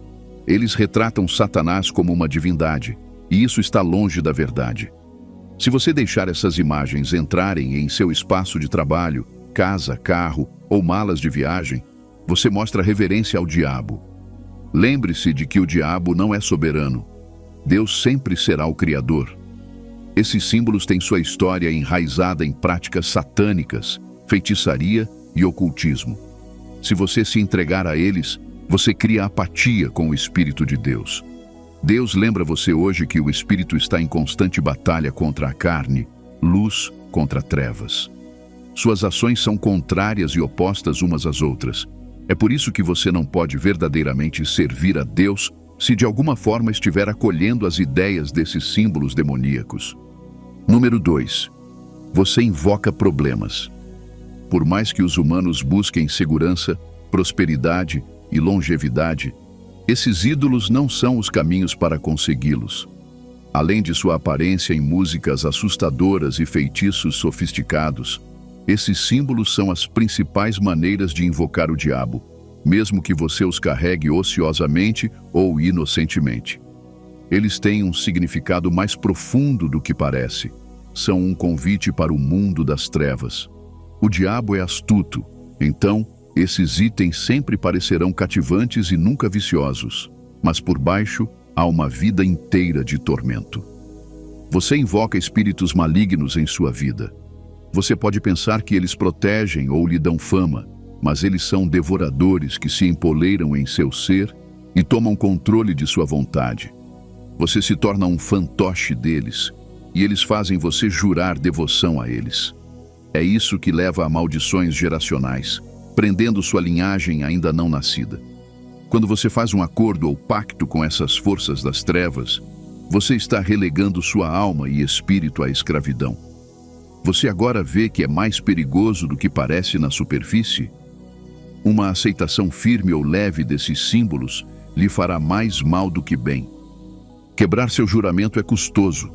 Eles retratam Satanás como uma divindade, e isso está longe da verdade. Se você deixar essas imagens entrarem em seu espaço de trabalho, casa, carro ou malas de viagem, você mostra reverência ao diabo. Lembre-se de que o diabo não é soberano. Deus sempre será o Criador. Esses símbolos têm sua história enraizada em práticas satânicas, feitiçaria e ocultismo. Se você se entregar a eles, você cria apatia com o Espírito de Deus. Deus lembra você hoje que o Espírito está em constante batalha contra a carne, luz contra trevas. Suas ações são contrárias e opostas umas às outras. É por isso que você não pode verdadeiramente servir a Deus se de alguma forma estiver acolhendo as ideias desses símbolos demoníacos. Número 2. Você invoca problemas. Por mais que os humanos busquem segurança, prosperidade e longevidade, esses ídolos não são os caminhos para consegui-los. Além de sua aparência em músicas assustadoras e feitiços sofisticados, esses símbolos são as principais maneiras de invocar o diabo, mesmo que você os carregue ociosamente ou inocentemente. Eles têm um significado mais profundo do que parece. São um convite para o mundo das trevas. O diabo é astuto, então esses itens sempre parecerão cativantes e nunca viciosos, mas por baixo há uma vida inteira de tormento. Você invoca espíritos malignos em sua vida. Você pode pensar que eles protegem ou lhe dão fama, mas eles são devoradores que se empoleiram em seu ser e tomam controle de sua vontade. Você se torna um fantoche deles, e eles fazem você jurar devoção a eles. É isso que leva a maldições geracionais, prendendo sua linhagem ainda não nascida. Quando você faz um acordo ou pacto com essas forças das trevas, você está relegando sua alma e espírito à escravidão. Você agora vê que é mais perigoso do que parece na superfície? Uma aceitação firme ou leve desses símbolos lhe fará mais mal do que bem. Quebrar seu juramento é custoso.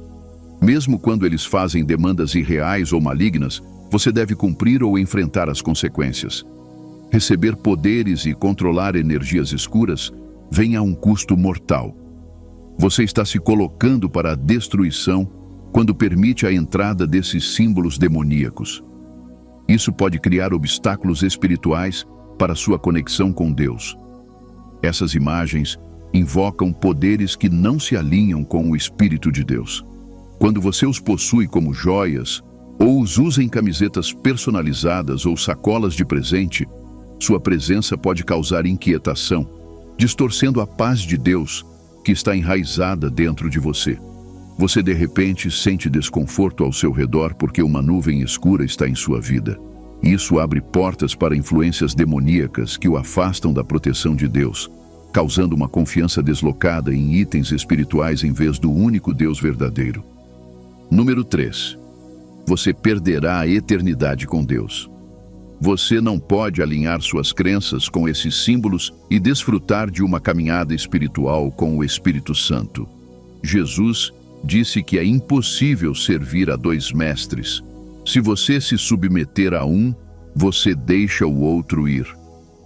Mesmo quando eles fazem demandas irreais ou malignas, você deve cumprir ou enfrentar as consequências. Receber poderes e controlar energias escuras vem a um custo mortal. Você está se colocando para a destruição quando permite a entrada desses símbolos demoníacos. Isso pode criar obstáculos espirituais para sua conexão com Deus. Essas imagens invocam poderes que não se alinham com o Espírito de Deus. Quando você os possui como joias, ou os usa em camisetas personalizadas ou sacolas de presente, sua presença pode causar inquietação, distorcendo a paz de Deus que está enraizada dentro de você. Você de repente sente desconforto ao seu redor porque uma nuvem escura está em sua vida. Isso abre portas para influências demoníacas que o afastam da proteção de Deus, causando uma confiança deslocada em itens espirituais em vez do único Deus verdadeiro. Número 3. Você perderá a eternidade com Deus. Você não pode alinhar suas crenças com esses símbolos e desfrutar de uma caminhada espiritual com o Espírito Santo. Jesus disse que é impossível servir a dois mestres. Se você se submeter a um, você deixa o outro ir.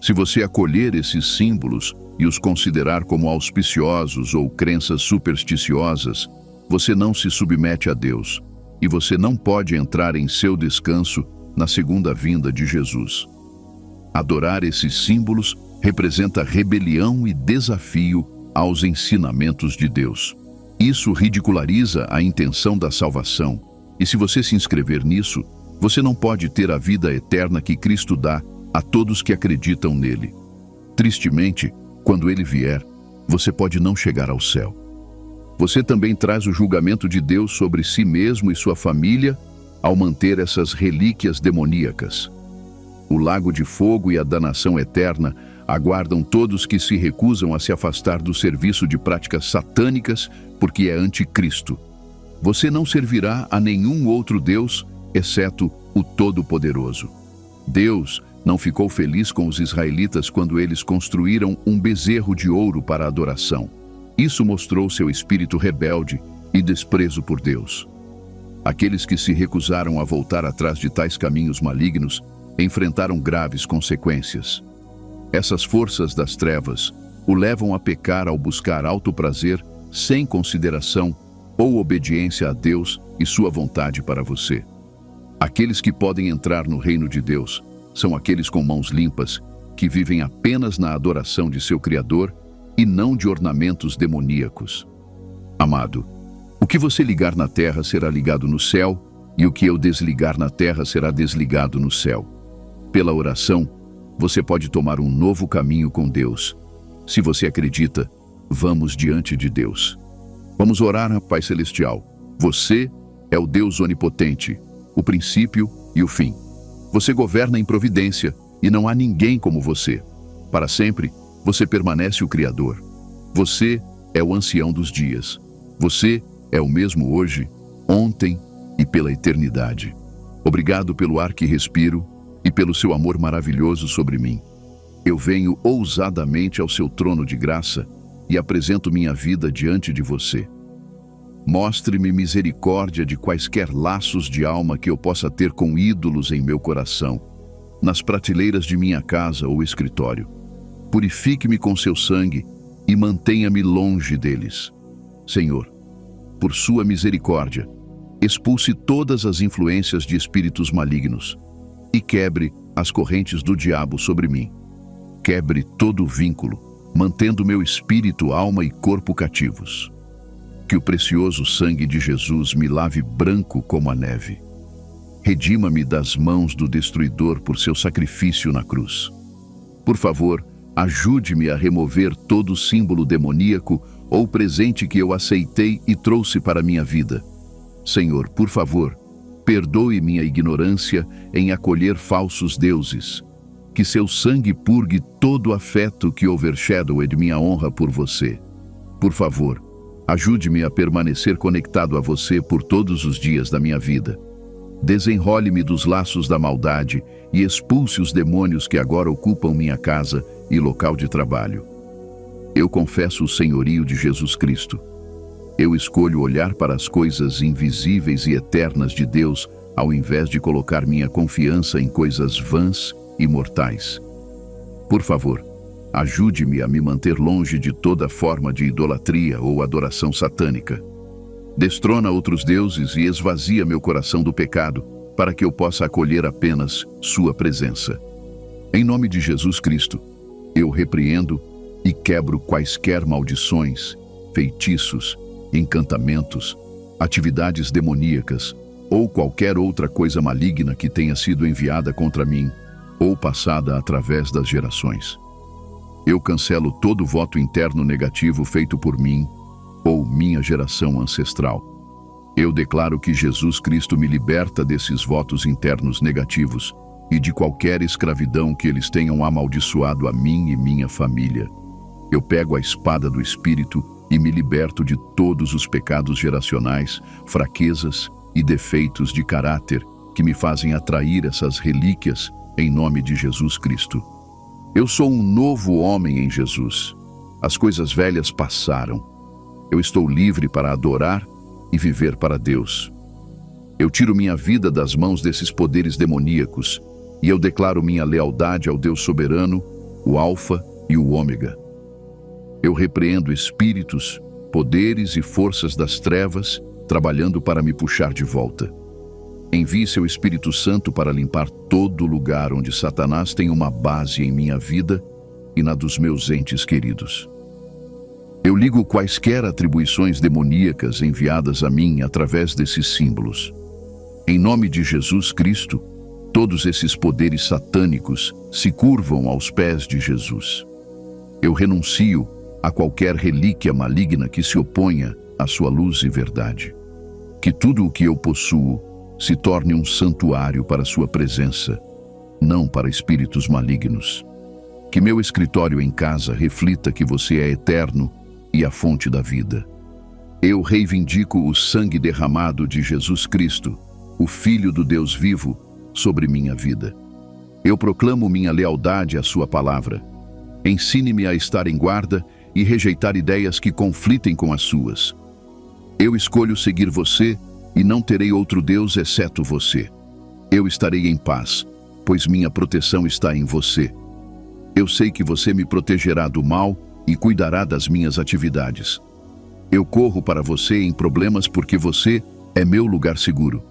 Se você acolher esses símbolos e os considerar como auspiciosos ou crenças supersticiosas, você não se submete a Deus, e você não pode entrar em seu descanso na segunda vinda de Jesus. Adorar esses símbolos representa rebelião e desafio aos ensinamentos de Deus. Isso ridiculariza a intenção da salvação, e se você se inscrever nisso, você não pode ter a vida eterna que Cristo dá a todos que acreditam nele. Tristemente, quando ele vier, você pode não chegar ao céu. Você também traz o julgamento de Deus sobre si mesmo e sua família ao manter essas relíquias demoníacas. O lago de fogo e a danação eterna aguardam todos que se recusam a se afastar do serviço de práticas satânicas porque é anticristo. Você não servirá a nenhum outro Deus, exceto o Todo-Poderoso. Deus não ficou feliz com os israelitas quando eles construíram um bezerro de ouro para adoração. Isso mostrou seu espírito rebelde e desprezo por Deus. Aqueles que se recusaram a voltar atrás de tais caminhos malignos enfrentaram graves consequências. Essas forças das trevas o levam a pecar ao buscar alto prazer sem consideração ou obediência a Deus e sua vontade para você. Aqueles que podem entrar no reino de Deus são aqueles com mãos limpas, que vivem apenas na adoração de seu Criador e não de ornamentos demoníacos. Amado, o que você ligar na terra será ligado no céu, e o que eu desligar na terra será desligado no céu. Pela oração, você pode tomar um novo caminho com Deus. Se você acredita, vamos diante de Deus. Vamos orar, Pai Celestial. Você é o Deus onipotente, o princípio e o fim. Você governa em providência, e não há ninguém como você. Para sempre, você permanece o Criador. Você é o ancião dos dias. Você é o mesmo hoje, ontem e pela eternidade. Obrigado pelo ar que respiro e pelo seu amor maravilhoso sobre mim. Eu venho ousadamente ao seu trono de graça e apresento minha vida diante de você. Mostre-me misericórdia de quaisquer laços de alma que eu possa ter com ídolos em meu coração, nas prateleiras de minha casa ou escritório. Purifique-me com seu sangue e mantenha-me longe deles. Senhor, por sua misericórdia, expulse todas as influências de espíritos malignos e quebre as correntes do diabo sobre mim. Quebre todo vínculo, mantendo meu espírito, alma e corpo cativos. Que o precioso sangue de Jesus me lave branco como a neve. Redima-me das mãos do destruidor por seu sacrifício na cruz. Por favor, ajude-me a remover todo símbolo demoníaco ou presente que eu aceitei e trouxe para minha vida. Senhor, por favor, perdoe minha ignorância em acolher falsos deuses. Que seu sangue purgue todo afeto que overshadowed minha honra por você. Por favor, ajude-me a permanecer conectado a você por todos os dias da minha vida. Desenrole-me dos laços da maldade e expulse os demônios que agora ocupam minha casa e local de trabalho. Eu confesso o senhorio de Jesus Cristo. Eu escolho olhar para as coisas invisíveis e eternas de Deus, ao invés de colocar minha confiança em coisas vãs e mortais. Por favor, ajude-me a me manter longe de toda forma de idolatria ou adoração satânica. Destrona outros deuses e esvazia meu coração do pecado, para que eu possa acolher apenas sua presença. Em nome de Jesus Cristo, eu repreendo e quebro quaisquer maldições, feitiços, encantamentos, atividades demoníacas ou qualquer outra coisa maligna que tenha sido enviada contra mim ou passada através das gerações. Eu cancelo todo voto interno negativo feito por mim ou minha geração ancestral. Eu declaro que Jesus Cristo me liberta desses votos internos negativos e de qualquer escravidão que eles tenham amaldiçoado a mim e minha família. Eu pego a espada do Espírito e me liberto de todos os pecados geracionais, fraquezas e defeitos de caráter que me fazem atrair essas relíquias em nome de Jesus Cristo. Eu sou um novo homem em Jesus. As coisas velhas passaram. Eu estou livre para adorar e viver para Deus. Eu tiro minha vida das mãos desses poderes demoníacos e eu declaro minha lealdade ao Deus soberano, o Alfa e o Ômega. Eu repreendo espíritos, poderes e forças das trevas trabalhando para me puxar de volta. Envie seu Espírito Santo para limpar todo lugar onde Satanás tem uma base em minha vida e na dos meus entes queridos. Eu ligo quaisquer atribuições demoníacas enviadas a mim através desses símbolos. Em nome de Jesus Cristo, todos esses poderes satânicos se curvam aos pés de Jesus. Eu renuncio a qualquer relíquia maligna que se oponha à sua luz e verdade. Que tudo o que eu possuo se torne um santuário para sua presença, não para espíritos malignos. Que meu escritório em casa reflita que você é eterno e a fonte da vida. Eu reivindico o sangue derramado de Jesus Cristo, o Filho do Deus vivo, sobre minha vida. Eu proclamo minha lealdade à sua palavra. Ensine-me a estar em guarda e rejeitar ideias que conflitem com as suas. Eu escolho seguir você e não terei outro Deus exceto você. Eu estarei em paz, pois minha proteção está em você. Eu sei que você me protegerá do mal e cuidará das minhas atividades. Eu corro para você em problemas porque você é meu lugar seguro.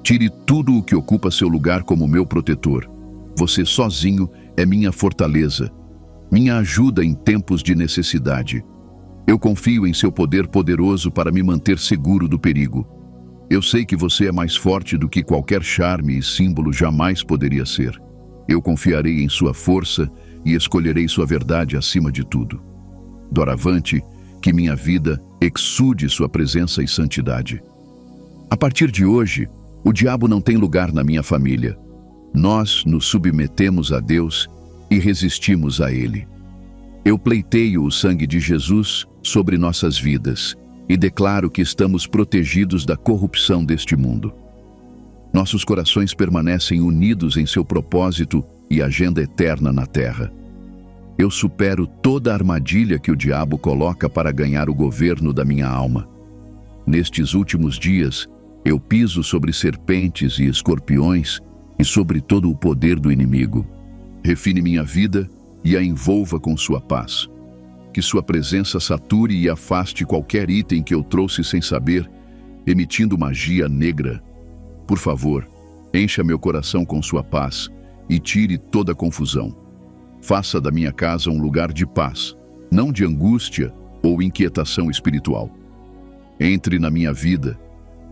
Tire tudo o que ocupa seu lugar como meu protetor. Você sozinho é minha fortaleza, minha ajuda em tempos de necessidade. Eu confio em seu poder poderoso para me manter seguro do perigo. Eu sei que você é mais forte do que qualquer charme e símbolo jamais poderia ser. Eu confiarei em sua força e escolherei sua verdade acima de tudo. Doravante, que minha vida exude sua presença e santidade. A partir de hoje, o diabo não tem lugar na minha família. nós nos submetemos a Deus e resistimos a Ele. Eu pleiteio o sangue de Jesus sobre nossas vidas e declaro que estamos protegidos da corrupção deste mundo. Nossos corações permanecem unidos em seu propósito e agenda eterna na terra. Eu supero toda a armadilha que o diabo coloca para ganhar o governo da minha alma. Nestes últimos dias, eu piso sobre serpentes e escorpiões e sobre todo o poder do inimigo. Refine minha vida e a envolva com sua paz. Que sua presença sature e afaste qualquer item que eu trouxe sem saber, emitindo magia negra. Por favor, encha meu coração com sua paz e tire toda a confusão. Faça da minha casa um lugar de paz, não de angústia ou inquietação espiritual. Entre na minha vida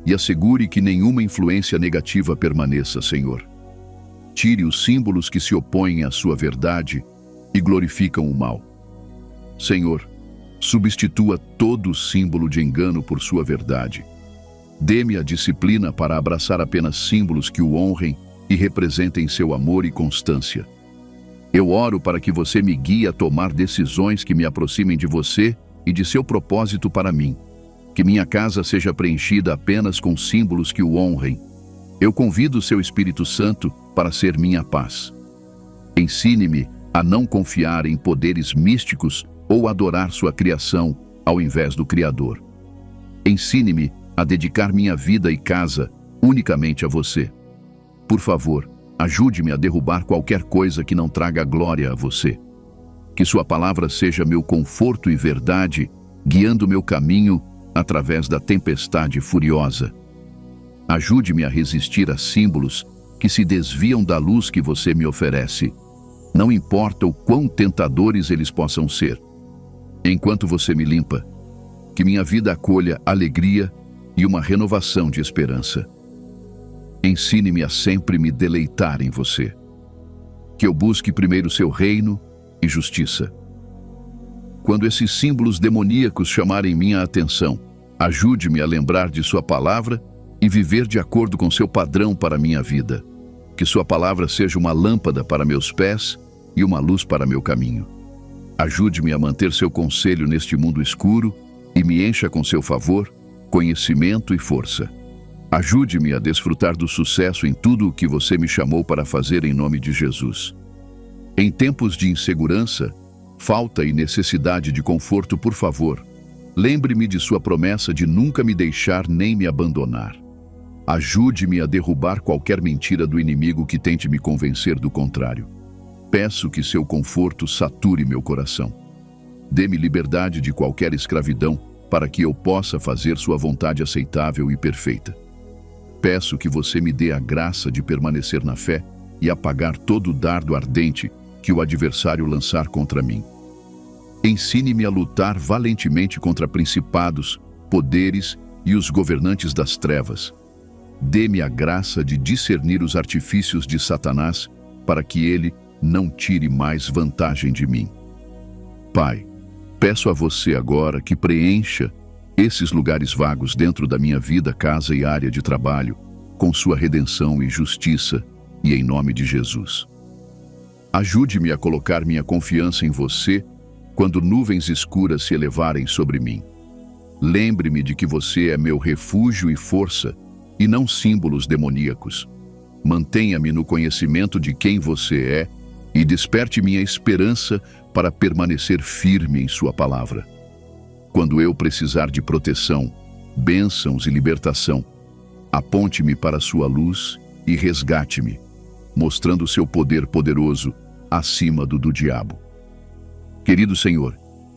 e assegure que nenhuma influência negativa permaneça, Senhor. Tire os símbolos que se opõem à sua verdade e glorificam o mal. Senhor, substitua todo símbolo de engano por sua verdade. Dê-me a disciplina para abraçar apenas símbolos que o honrem e representem seu amor e constância. Eu oro para que você me guie a tomar decisões que me aproximem de você e de seu propósito para mim. Que minha casa seja preenchida apenas com símbolos que o honrem. Eu convido o seu Espírito Santo para ser minha paz. Ensine-me a não confiar em poderes místicos ou adorar sua criação ao invés do Criador. Ensine-me a dedicar minha vida e casa unicamente a você. Por favor, ajude-me a derrubar qualquer coisa que não traga glória a você. Que sua palavra seja meu conforto e verdade, guiando meu caminho através da tempestade furiosa. Ajude-me a resistir a símbolos que se desviam da luz que você me oferece. Não importa o quão tentadores eles possam ser. Enquanto você me limpa, que minha vida acolha alegria e uma renovação de esperança. Ensine-me a sempre me deleitar em você. Que eu busque primeiro seu reino e justiça. Quando esses símbolos demoníacos chamarem minha atenção, ajude-me a lembrar de sua palavra e viver de acordo com seu padrão para minha vida. Que sua palavra seja uma lâmpada para meus pés e uma luz para meu caminho. Ajude-me a manter seu conselho neste mundo escuro e me encha com seu favor, conhecimento e força. Ajude-me a desfrutar do sucesso em tudo o que você me chamou para fazer em nome de Jesus. Em tempos de insegurança, falta e necessidade de conforto, por favor, lembre-me de sua promessa de nunca me deixar nem me abandonar. Ajude-me a derrubar qualquer mentira do inimigo que tente me convencer do contrário. Peço que seu conforto sature meu coração. Dê-me liberdade de qualquer escravidão para que eu possa fazer sua vontade aceitável e perfeita. Peço que você me dê a graça de permanecer na fé e apagar todo o dardo ardente que o adversário lançar contra mim. Ensine-me a lutar valentemente contra principados, poderes e os governantes das trevas. Dê-me a graça de discernir os artifícios de Satanás para que ele não tire mais vantagem de mim. Pai, peço a você agora que preencha esses lugares vagos dentro da minha vida, casa e área de trabalho, com sua redenção e justiça, e em nome de Jesus. Ajude-me a colocar minha confiança em você quando nuvens escuras se elevarem sobre mim. Lembre-me de que você é meu refúgio e força, e não símbolos demoníacos. Mantenha-me no conhecimento de quem você é e desperte minha esperança para permanecer firme em sua palavra. Quando eu precisar de proteção, bênçãos e libertação, aponte-me para sua luz e resgate-me, mostrando seu poder poderoso acima do diabo. Querido Senhor,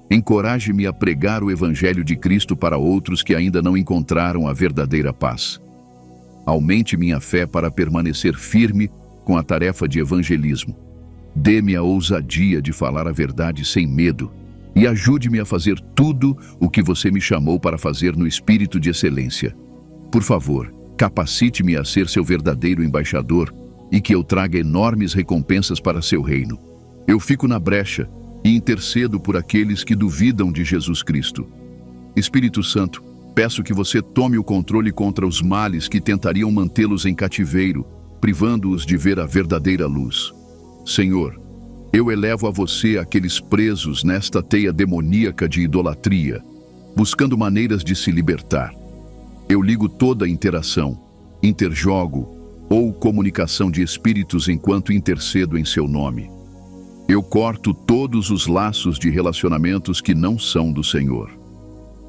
encoraje-me a pregar o Evangelho de Cristo para outros que ainda não encontraram a verdadeira paz. Aumente minha fé para permanecer firme com a tarefa de evangelismo. Dê-me a ousadia de falar a verdade sem medo e ajude-me a fazer tudo o que você me chamou para fazer no espírito de excelência. Por favor, capacite-me a ser seu verdadeiro embaixador e que eu traga enormes recompensas para seu reino. Eu fico na brecha e intercedo por aqueles que duvidam de Jesus Cristo. Espírito Santo, peço que você tome o controle contra os males que tentariam mantê-los em cativeiro, privando-os de ver a verdadeira luz. Senhor, eu elevo a você aqueles presos nesta teia demoníaca de idolatria, buscando maneiras de se libertar. Eu ligo toda a interação, interjogo ou comunicação de espíritos enquanto intercedo em seu nome. Eu corto todos os laços de relacionamentos que não são do Senhor.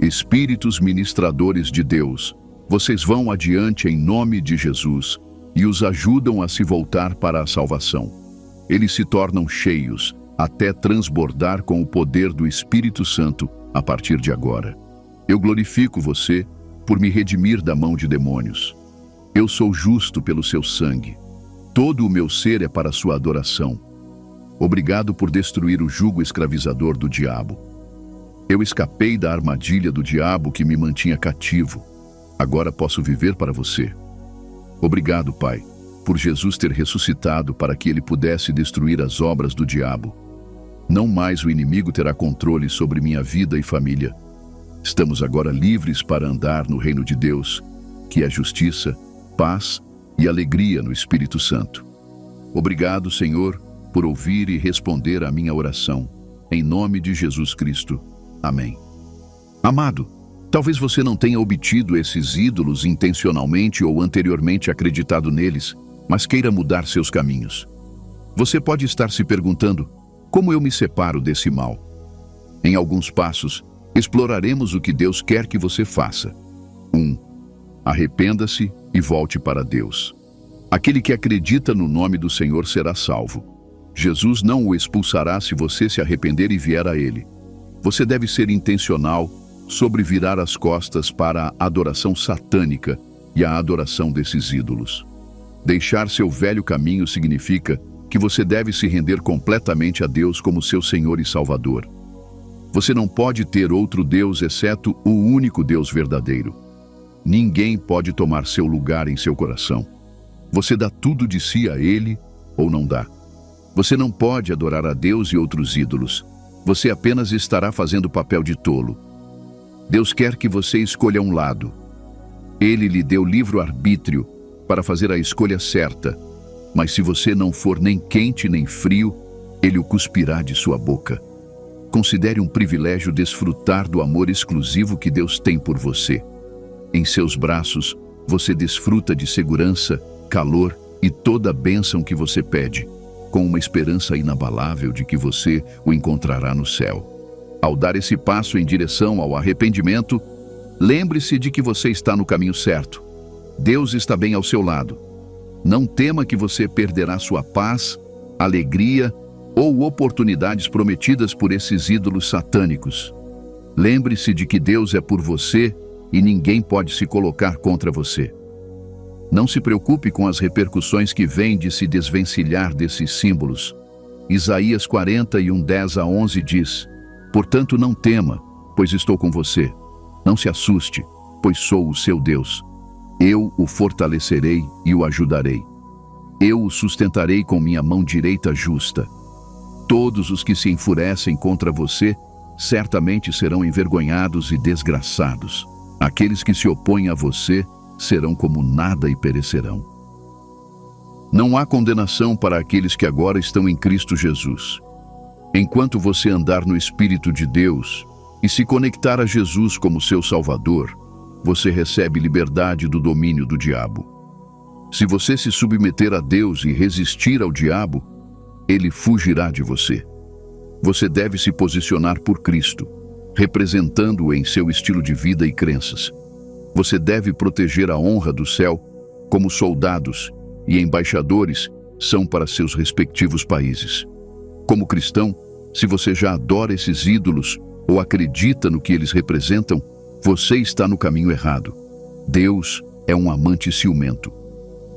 Espíritos ministradores de Deus, vocês vão adiante em nome de Jesus e os ajudam a se voltar para a salvação. Eles se tornam cheios, até transbordar com o poder do Espírito Santo a partir de agora. Eu glorifico você por me redimir da mão de demônios. Eu sou justo pelo seu sangue. Todo o meu ser é para a sua adoração. Obrigado por destruir o jugo escravizador do diabo. Eu escapei da armadilha do diabo que me mantinha cativo. Agora posso viver para você. Obrigado, Pai, por Jesus ter ressuscitado para que ele pudesse destruir as obras do diabo. Não mais o inimigo terá controle sobre minha vida e família. Estamos agora livres para andar no reino de Deus, que é justiça, paz e alegria no Espírito Santo. Obrigado, Senhor, por ouvir e responder à minha oração. Em nome de Jesus Cristo. Amém. Amado, talvez você não tenha obtido esses ídolos intencionalmente ou anteriormente acreditado neles, mas queira mudar seus caminhos. Você pode estar se perguntando, como eu me separo desse mal? Em alguns passos, exploraremos o que Deus quer que você faça. 1. Arrependa-se e volte para Deus. Aquele que acredita no nome do Senhor será salvo. Jesus não o expulsará se você se arrepender e vier a Ele. Você deve ser intencional sobre virar as costas para a adoração satânica e a adoração desses ídolos. Deixar seu velho caminho significa que você deve se render completamente a Deus como seu Senhor e Salvador. Você não pode ter outro Deus exceto o único Deus verdadeiro. Ninguém pode tomar seu lugar em seu coração. Você dá tudo de si a Ele ou não dá. Você não pode adorar a Deus e outros ídolos. Você apenas estará fazendo o papel de tolo. Deus quer que você escolha um lado. Ele lhe deu livre-arbítrio para fazer a escolha certa. Mas se você não for nem quente nem frio, Ele o cuspirá de sua boca. Considere um privilégio desfrutar do amor exclusivo que Deus tem por você. Em seus braços, você desfruta de segurança, calor e toda a bênção que você pede, com uma esperança inabalável de que você o encontrará no céu. Ao dar esse passo em direção ao arrependimento, lembre-se de que você está no caminho certo. Deus está bem ao seu lado. Não tema que você perderá sua paz, alegria ou oportunidades prometidas por esses ídolos satânicos. Lembre-se de que Deus é por você e ninguém pode se colocar contra você. Não se preocupe com as repercussões que vêm de se desvencilhar desses símbolos. Isaías 41, 10-11 diz: Portanto não tema, pois estou com você. Não se assuste, pois sou o seu Deus. Eu o fortalecerei e o ajudarei. Eu o sustentarei com minha mão direita justa. Todos os que se enfurecem contra você certamente serão envergonhados e desgraçados. Aqueles que se opõem a você serão como nada e perecerão. Não há condenação para aqueles que agora estão em Cristo Jesus. Enquanto você andar no Espírito de Deus e se conectar a Jesus como seu Salvador, você recebe liberdade do domínio do diabo. Se você se submeter a Deus e resistir ao diabo, ele fugirá de você. Você deve se posicionar por Cristo, representando-o em seu estilo de vida e crenças. Você deve proteger a honra do céu, como soldados e embaixadores são para seus respectivos países. Como cristão, se você já adora esses ídolos ou acredita no que eles representam, você está no caminho errado. Deus é um amante ciumento.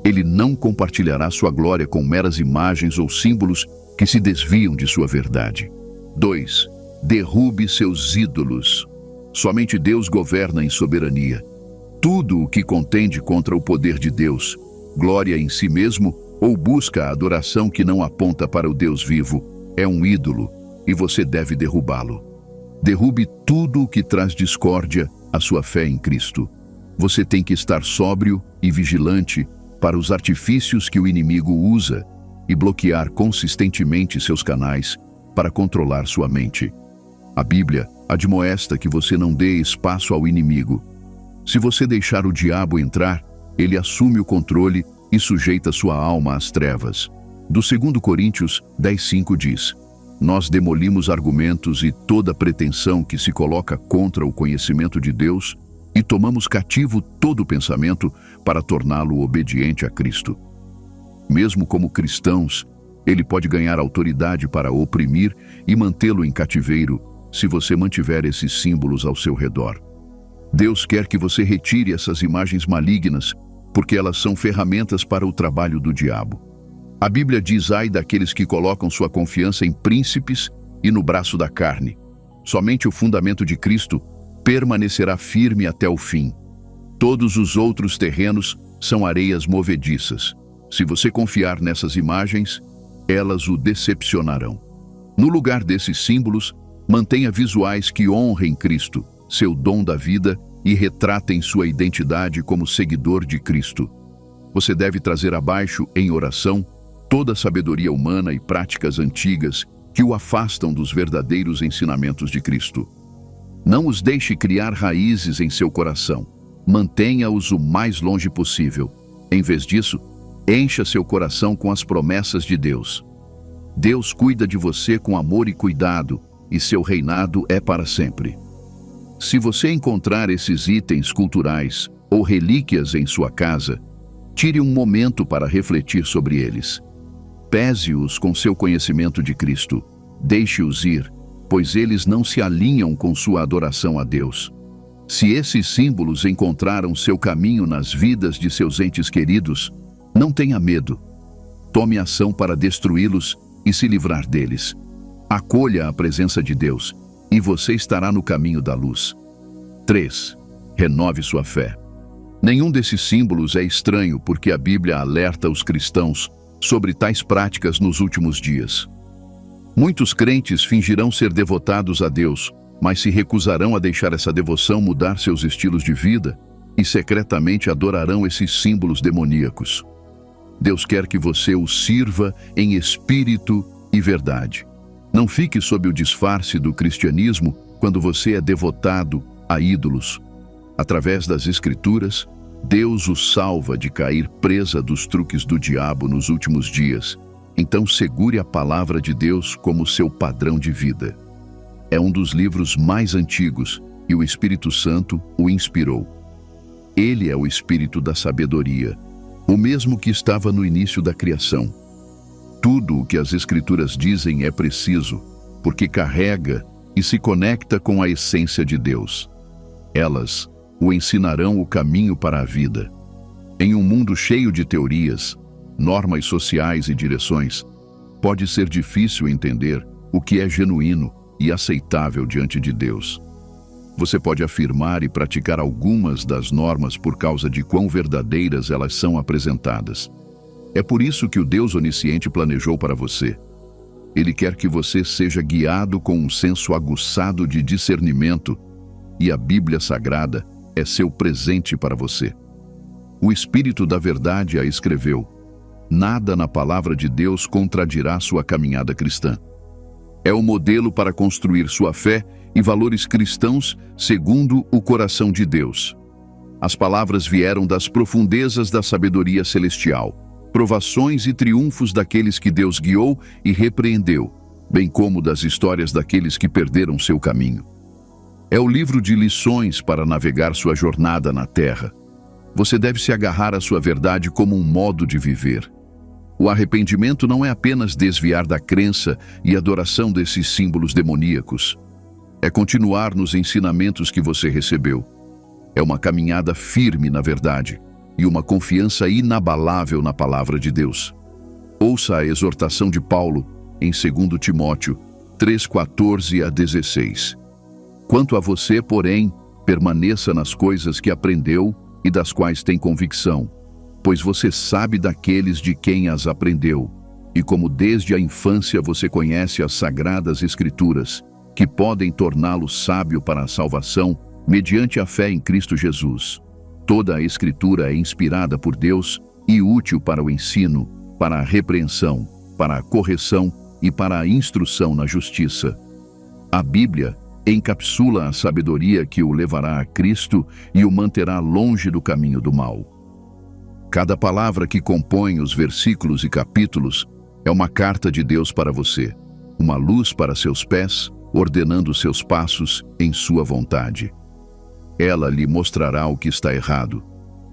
Ele não compartilhará sua glória com meras imagens ou símbolos que se desviam de sua verdade. 2. Derrube seus ídolos. Somente Deus governa em soberania. Tudo o que contende contra o poder de Deus, glória em si mesmo ou busca a adoração que não aponta para o Deus vivo, é um ídolo e você deve derrubá-lo. Derrube tudo o que traz discórdia à sua fé em Cristo. Você tem que estar sóbrio e vigilante para os artifícios que o inimigo usa e bloquear consistentemente seus canais para controlar sua mente. A Bíblia admoesta que você não dê espaço ao inimigo. Se você deixar o diabo entrar, ele assume o controle e sujeita sua alma às trevas. Do 2 Coríntios 10:5 diz: Nós demolimos argumentos e toda pretensão que se coloca contra o conhecimento de Deus e tomamos cativo todo pensamento para torná-lo obediente a Cristo. Mesmo como cristãos, ele pode ganhar autoridade para oprimir e mantê-lo em cativeiro se você mantiver esses símbolos ao seu redor. Deus quer que você retire essas imagens malignas, porque elas são ferramentas para o trabalho do diabo. A Bíblia diz: ai daqueles que colocam sua confiança em príncipes e no braço da carne. Somente o fundamento de Cristo permanecerá firme até o fim. Todos os outros terrenos são areias movediças. Se você confiar nessas imagens, elas o decepcionarão. No lugar desses símbolos, mantenha visuais que honrem Cristo, seu dom da vida, e retratem sua identidade como seguidor de Cristo. Você deve trazer abaixo, em oração, toda a sabedoria humana e práticas antigas que o afastam dos verdadeiros ensinamentos de Cristo. Não os deixe criar raízes em seu coração. Mantenha-os o mais longe possível. Em vez disso, encha seu coração com as promessas de Deus. Deus cuida de você com amor e cuidado, e seu reinado é para sempre. Se você encontrar esses itens culturais ou relíquias em sua casa, tire um momento para refletir sobre eles. Pese-os com seu conhecimento de Cristo. Deixe-os ir, pois eles não se alinham com sua adoração a Deus. Se esses símbolos encontraram seu caminho nas vidas de seus entes queridos, não tenha medo. Tome ação para destruí-los e se livrar deles. Acolha a presença de Deus, e você estará no caminho da luz. 3. Renove sua fé. Nenhum desses símbolos é estranho, porque a Bíblia alerta os cristãos sobre tais práticas nos últimos dias. Muitos crentes fingirão ser devotados a Deus, mas se recusarão a deixar essa devoção mudar seus estilos de vida e secretamente adorarão esses símbolos demoníacos. Deus quer que você o sirva em espírito e verdade. Não fique sob o disfarce do cristianismo quando você é devotado a ídolos. Através das Escrituras, Deus o salva de cair presa dos truques do diabo nos últimos dias. Então segure a palavra de Deus como seu padrão de vida. É um dos livros mais antigos e o Espírito Santo o inspirou. Ele é o Espírito da sabedoria, o mesmo que estava no início da criação. Tudo o que as Escrituras dizem é preciso, porque carrega e se conecta com a essência de Deus. Elas o ensinarão o caminho para a vida. Em um mundo cheio de teorias, normas sociais e direções, pode ser difícil entender o que é genuíno e aceitável diante de Deus. Você pode afirmar e praticar algumas das normas por causa de quão verdadeiras elas são apresentadas. É por isso que o Deus onisciente planejou para você. Ele quer que você seja guiado com um senso aguçado de discernimento, e a Bíblia Sagrada é seu presente para você. O Espírito da Verdade a escreveu. Nada na palavra de Deus contradirá sua caminhada cristã. É o modelo para construir sua fé e valores cristãos segundo o coração de Deus. As palavras vieram das profundezas da sabedoria celestial, provações e triunfos daqueles que Deus guiou e repreendeu, bem como das histórias daqueles que perderam seu caminho. É o livro de lições para navegar sua jornada na terra. Você deve se agarrar à sua verdade como um modo de viver. O arrependimento não é apenas desviar da crença e adoração desses símbolos demoníacos. É continuar nos ensinamentos que você recebeu. É uma caminhada firme na verdade e uma confiança inabalável na palavra de Deus. Ouça a exortação de Paulo em 2 Timóteo 3:14-16. Quanto a você, porém, permaneça nas coisas que aprendeu e das quais tem convicção, pois você sabe daqueles de quem as aprendeu, e como desde a infância você conhece as sagradas Escrituras, que podem torná-lo sábio para a salvação, mediante a fé em Cristo Jesus. Toda a Escritura é inspirada por Deus e útil para o ensino, para a repreensão, para a correção e para a instrução na justiça. A Bíblia encapsula a sabedoria que o levará a Cristo e o manterá longe do caminho do mal. Cada palavra que compõe os versículos e capítulos é uma carta de Deus para você, uma luz para seus pés, ordenando seus passos em sua vontade. Ela lhe mostrará o que está errado,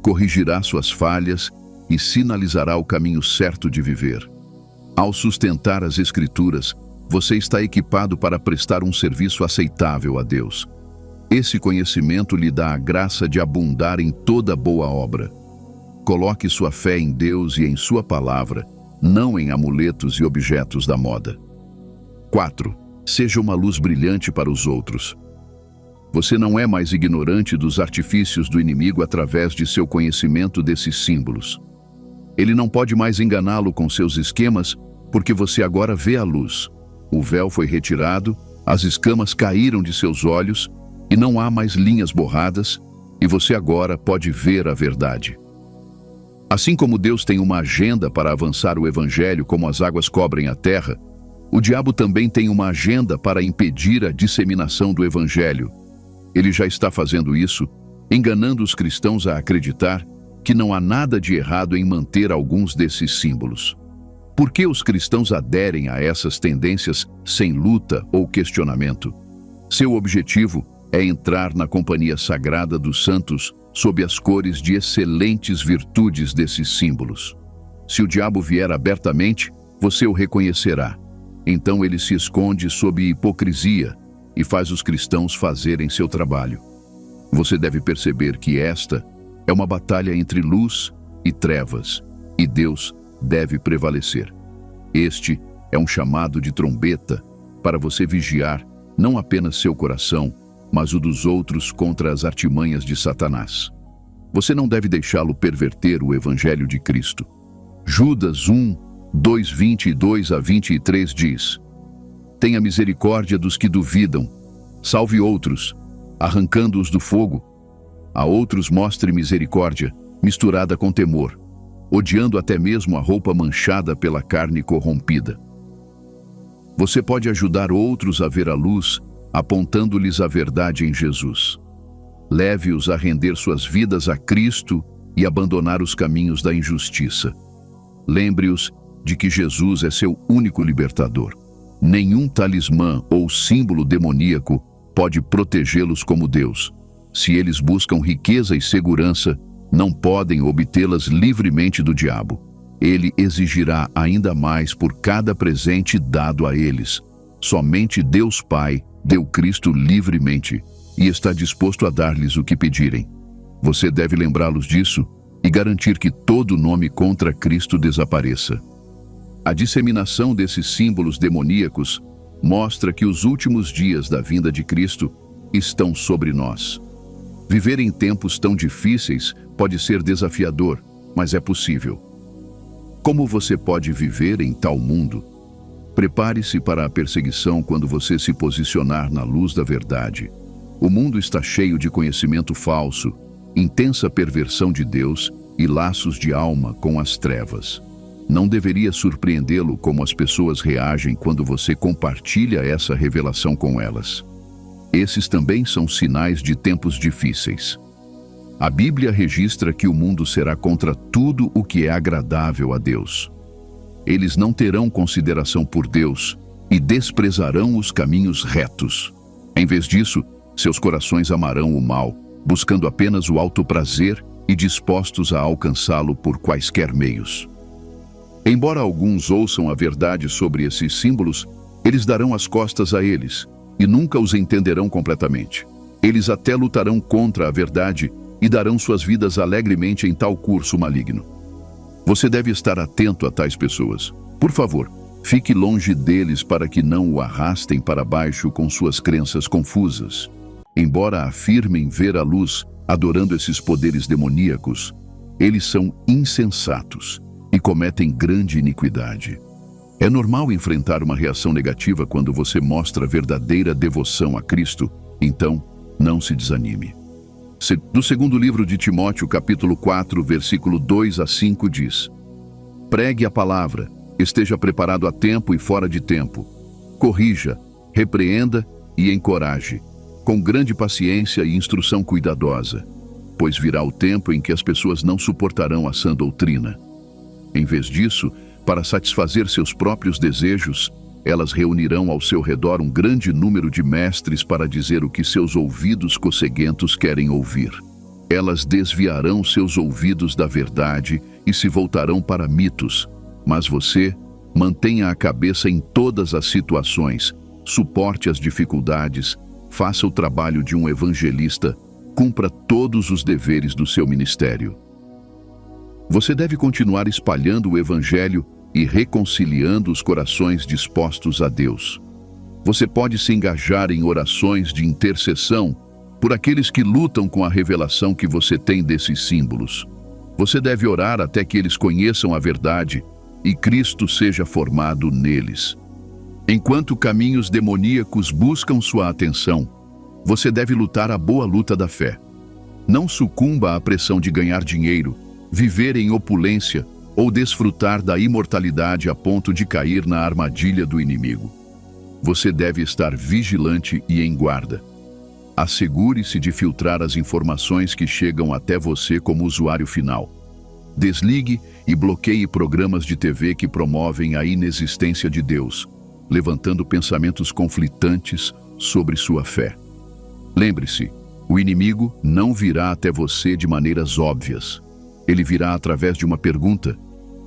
corrigirá suas falhas e sinalizará o caminho certo de viver. Ao sustentar as Escrituras, você está equipado para prestar um serviço aceitável a Deus. Esse conhecimento lhe dá a graça de abundar em toda boa obra. Coloque sua fé em Deus e em sua palavra, não em amuletos e objetos da moda. 4. Seja uma luz brilhante para os outros. Você não é mais ignorante dos artifícios do inimigo através de seu conhecimento desses símbolos. Ele não pode mais enganá-lo com seus esquemas, porque você agora vê a luz. O véu foi retirado, as escamas caíram de seus olhos e não há mais linhas borradas, e você agora pode ver a verdade. Assim como Deus tem uma agenda para avançar o Evangelho como as águas cobrem a terra, o diabo também tem uma agenda para impedir a disseminação do Evangelho. Ele já está fazendo isso, enganando os cristãos a acreditar que não há nada de errado em manter alguns desses símbolos. Por que os cristãos aderem a essas tendências sem luta ou questionamento? Seu objetivo é entrar na companhia sagrada dos santos sob as cores de excelentes virtudes desses símbolos. Se o diabo vier abertamente, você o reconhecerá. Então ele se esconde sob hipocrisia e faz os cristãos fazerem seu trabalho. Você deve perceber que esta é uma batalha entre luz e trevas, e Deus deve prevalecer. Este é um chamado de trombeta para você vigiar não apenas seu coração, mas o dos outros contra as artimanhas de Satanás. Você não deve deixá-lo perverter o Evangelho de Cristo. Judas 1, 22 a 23 diz: Tenha misericórdia dos que duvidam, salve outros, arrancando-os do fogo. A outros mostre misericórdia, misturada com temor, odiando até mesmo a roupa manchada pela carne corrompida. Você pode ajudar outros a ver a luz, apontando-lhes a verdade em Jesus. Leve-os a render suas vidas a Cristo e abandonar os caminhos da injustiça. Lembre-os de que Jesus é seu único libertador. Nenhum talismã ou símbolo demoníaco pode protegê-los como Deus. Se eles buscam riqueza e segurança, não podem obtê-las livremente do diabo. Ele exigirá ainda mais por cada presente dado a eles. Somente Deus Pai deu Cristo livremente e está disposto a dar-lhes o que pedirem. Você deve lembrá-los disso e garantir que todo nome contra Cristo desapareça. A disseminação desses símbolos demoníacos mostra que os últimos dias da vinda de Cristo estão sobre nós. Viver em tempos tão difíceis pode ser desafiador, mas é possível. Como você pode viver em tal mundo? Prepare-se para a perseguição quando você se posicionar na luz da verdade. O mundo está cheio de conhecimento falso, intensa perversão de Deus e laços de alma com as trevas. Não deveria surpreendê-lo como as pessoas reagem quando você compartilha essa revelação com elas. Esses também são sinais de tempos difíceis. A Bíblia registra que o mundo será contra tudo o que é agradável a Deus. Eles não terão consideração por Deus e desprezarão os caminhos retos. Em vez disso, seus corações amarão o mal, buscando apenas o alto prazer e dispostos a alcançá-lo por quaisquer meios. Embora alguns ouçam a verdade sobre esses símbolos, eles darão as costas a eles e nunca os entenderão completamente. Eles até lutarão contra a verdade e darão suas vidas alegremente em tal curso maligno. Você deve estar atento a tais pessoas. Por favor, fique longe deles para que não o arrastem para baixo com suas crenças confusas. Embora afirmem ver a luz, adorando esses poderes demoníacos, eles são insensatos e cometem grande iniquidade. É normal enfrentar uma reação negativa quando você mostra verdadeira devoção a Cristo, então não se desanime. Do segundo livro de Timóteo, capítulo 4, versículo 2 a 5 diz: Pregue a palavra, esteja preparado a tempo e fora de tempo. Corrija, repreenda e encoraje, com grande paciência e instrução cuidadosa, pois virá o tempo em que as pessoas não suportarão a sã doutrina. Em vez disso, para satisfazer seus próprios desejos, elas reunirão ao seu redor um grande número de mestres para dizer o que seus ouvidos cosseguentos querem ouvir. Elas desviarão seus ouvidos da verdade e se voltarão para mitos. Mas você, mantenha a cabeça em todas as situações, suporte as dificuldades, faça o trabalho de um evangelista, cumpra todos os deveres do seu ministério. Você deve continuar espalhando o evangelho e reconciliando os corações dispostos a Deus. Você pode se engajar em orações de intercessão por aqueles que lutam com a revelação que você tem desses símbolos. Você deve orar até que eles conheçam a verdade e Cristo seja formado neles. Enquanto caminhos demoníacos buscam sua atenção, você deve lutar a boa luta da fé. Não sucumba à pressão de ganhar dinheiro, viver em opulência ou desfrutar da imortalidade a ponto de cair na armadilha do inimigo. Você deve estar vigilante e em guarda. Assegure-se de filtrar as informações que chegam até você como usuário final. Desligue e bloqueie programas de TV que promovem a inexistência de Deus, levantando pensamentos conflitantes sobre sua fé. Lembre-se, o inimigo não virá até você de maneiras óbvias. Ele virá através de uma pergunta,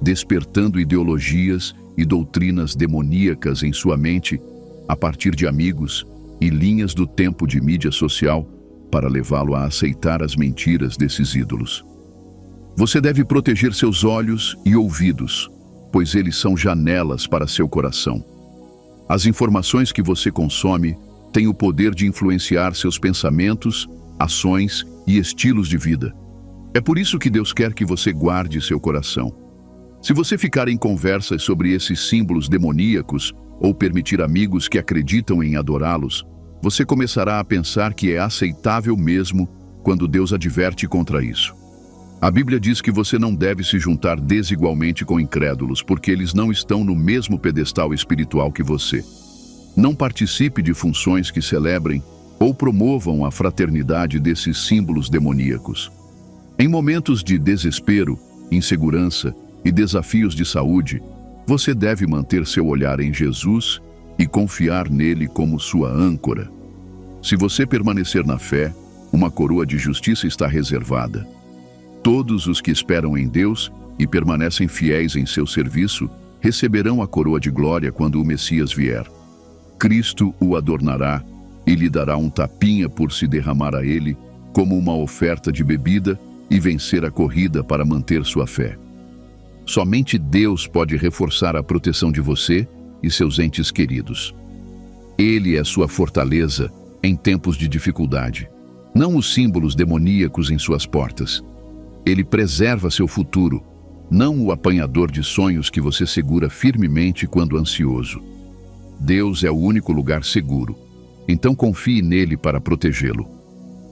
despertando ideologias e doutrinas demoníacas em sua mente, a partir de amigos e linhas do tempo de mídia social, para levá-lo a aceitar as mentiras desses ídolos. Você deve proteger seus olhos e ouvidos, pois eles são janelas para seu coração. As informações que você consome têm o poder de influenciar seus pensamentos, ações e estilos de vida. É por isso que Deus quer que você guarde seu coração. Se você ficar em conversas sobre esses símbolos demoníacos ou permitir amigos que acreditam em adorá-los, você começará a pensar que é aceitável mesmo quando Deus adverte contra isso. A Bíblia diz que você não deve se juntar desigualmente com incrédulos, porque eles não estão no mesmo pedestal espiritual que você. Não participe de funções que celebrem ou promovam a fraternidade desses símbolos demoníacos. Em momentos de desespero, insegurança e desafios de saúde, você deve manter seu olhar em Jesus e confiar nele como sua âncora. Se você permanecer na fé, uma coroa de justiça está reservada. Todos os que esperam em Deus e permanecem fiéis em seu serviço receberão a coroa de glória quando o Messias vier. Cristo o adornará e lhe dará um tapinha por se derramar a ele como uma oferta de bebida e vencer a corrida para manter sua fé. Somente Deus pode reforçar a proteção de você e seus entes queridos. Ele é sua fortaleza em tempos de dificuldade, não os símbolos demoníacos em suas portas. Ele preserva seu futuro, não o apanhador de sonhos que você segura firmemente quando ansioso. Deus é o único lugar seguro, então confie nele para protegê-lo.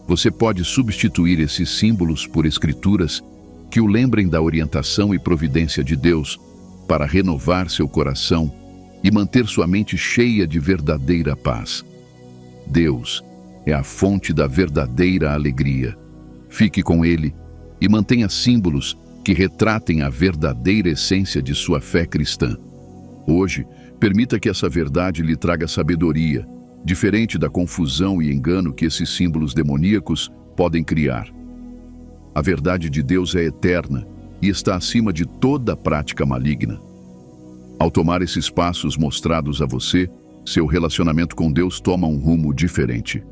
Você pode substituir esses símbolos por escrituras que o lembrem da orientação e providência de Deus para renovar seu coração e manter sua mente cheia de verdadeira paz. Deus é a fonte da verdadeira alegria. Fique com Ele e mantenha símbolos que retratem a verdadeira essência de sua fé cristã. Hoje, permita que essa verdade lhe traga sabedoria, diferente da confusão e engano que esses símbolos demoníacos podem criar. A verdade de Deus é eterna e está acima de toda prática maligna. Ao tomar esses passos mostrados a você, seu relacionamento com Deus toma um rumo diferente.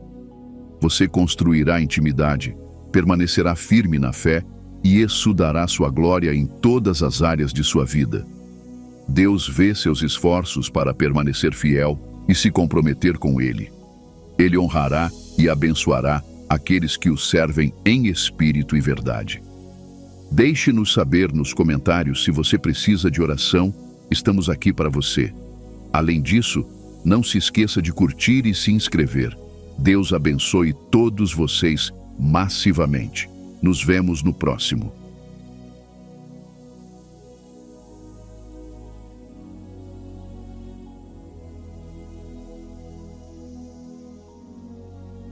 Você construirá intimidade, permanecerá firme na fé e exudará sua glória em todas as áreas de sua vida. Deus vê seus esforços para permanecer fiel e se comprometer com Ele. Ele honrará e abençoará aqueles que o servem em espírito e verdade. Deixe-nos saber nos comentários se você precisa de oração, estamos aqui para você. Além disso, não se esqueça de curtir e se inscrever. Deus abençoe todos vocês massivamente. Nos vemos no próximo.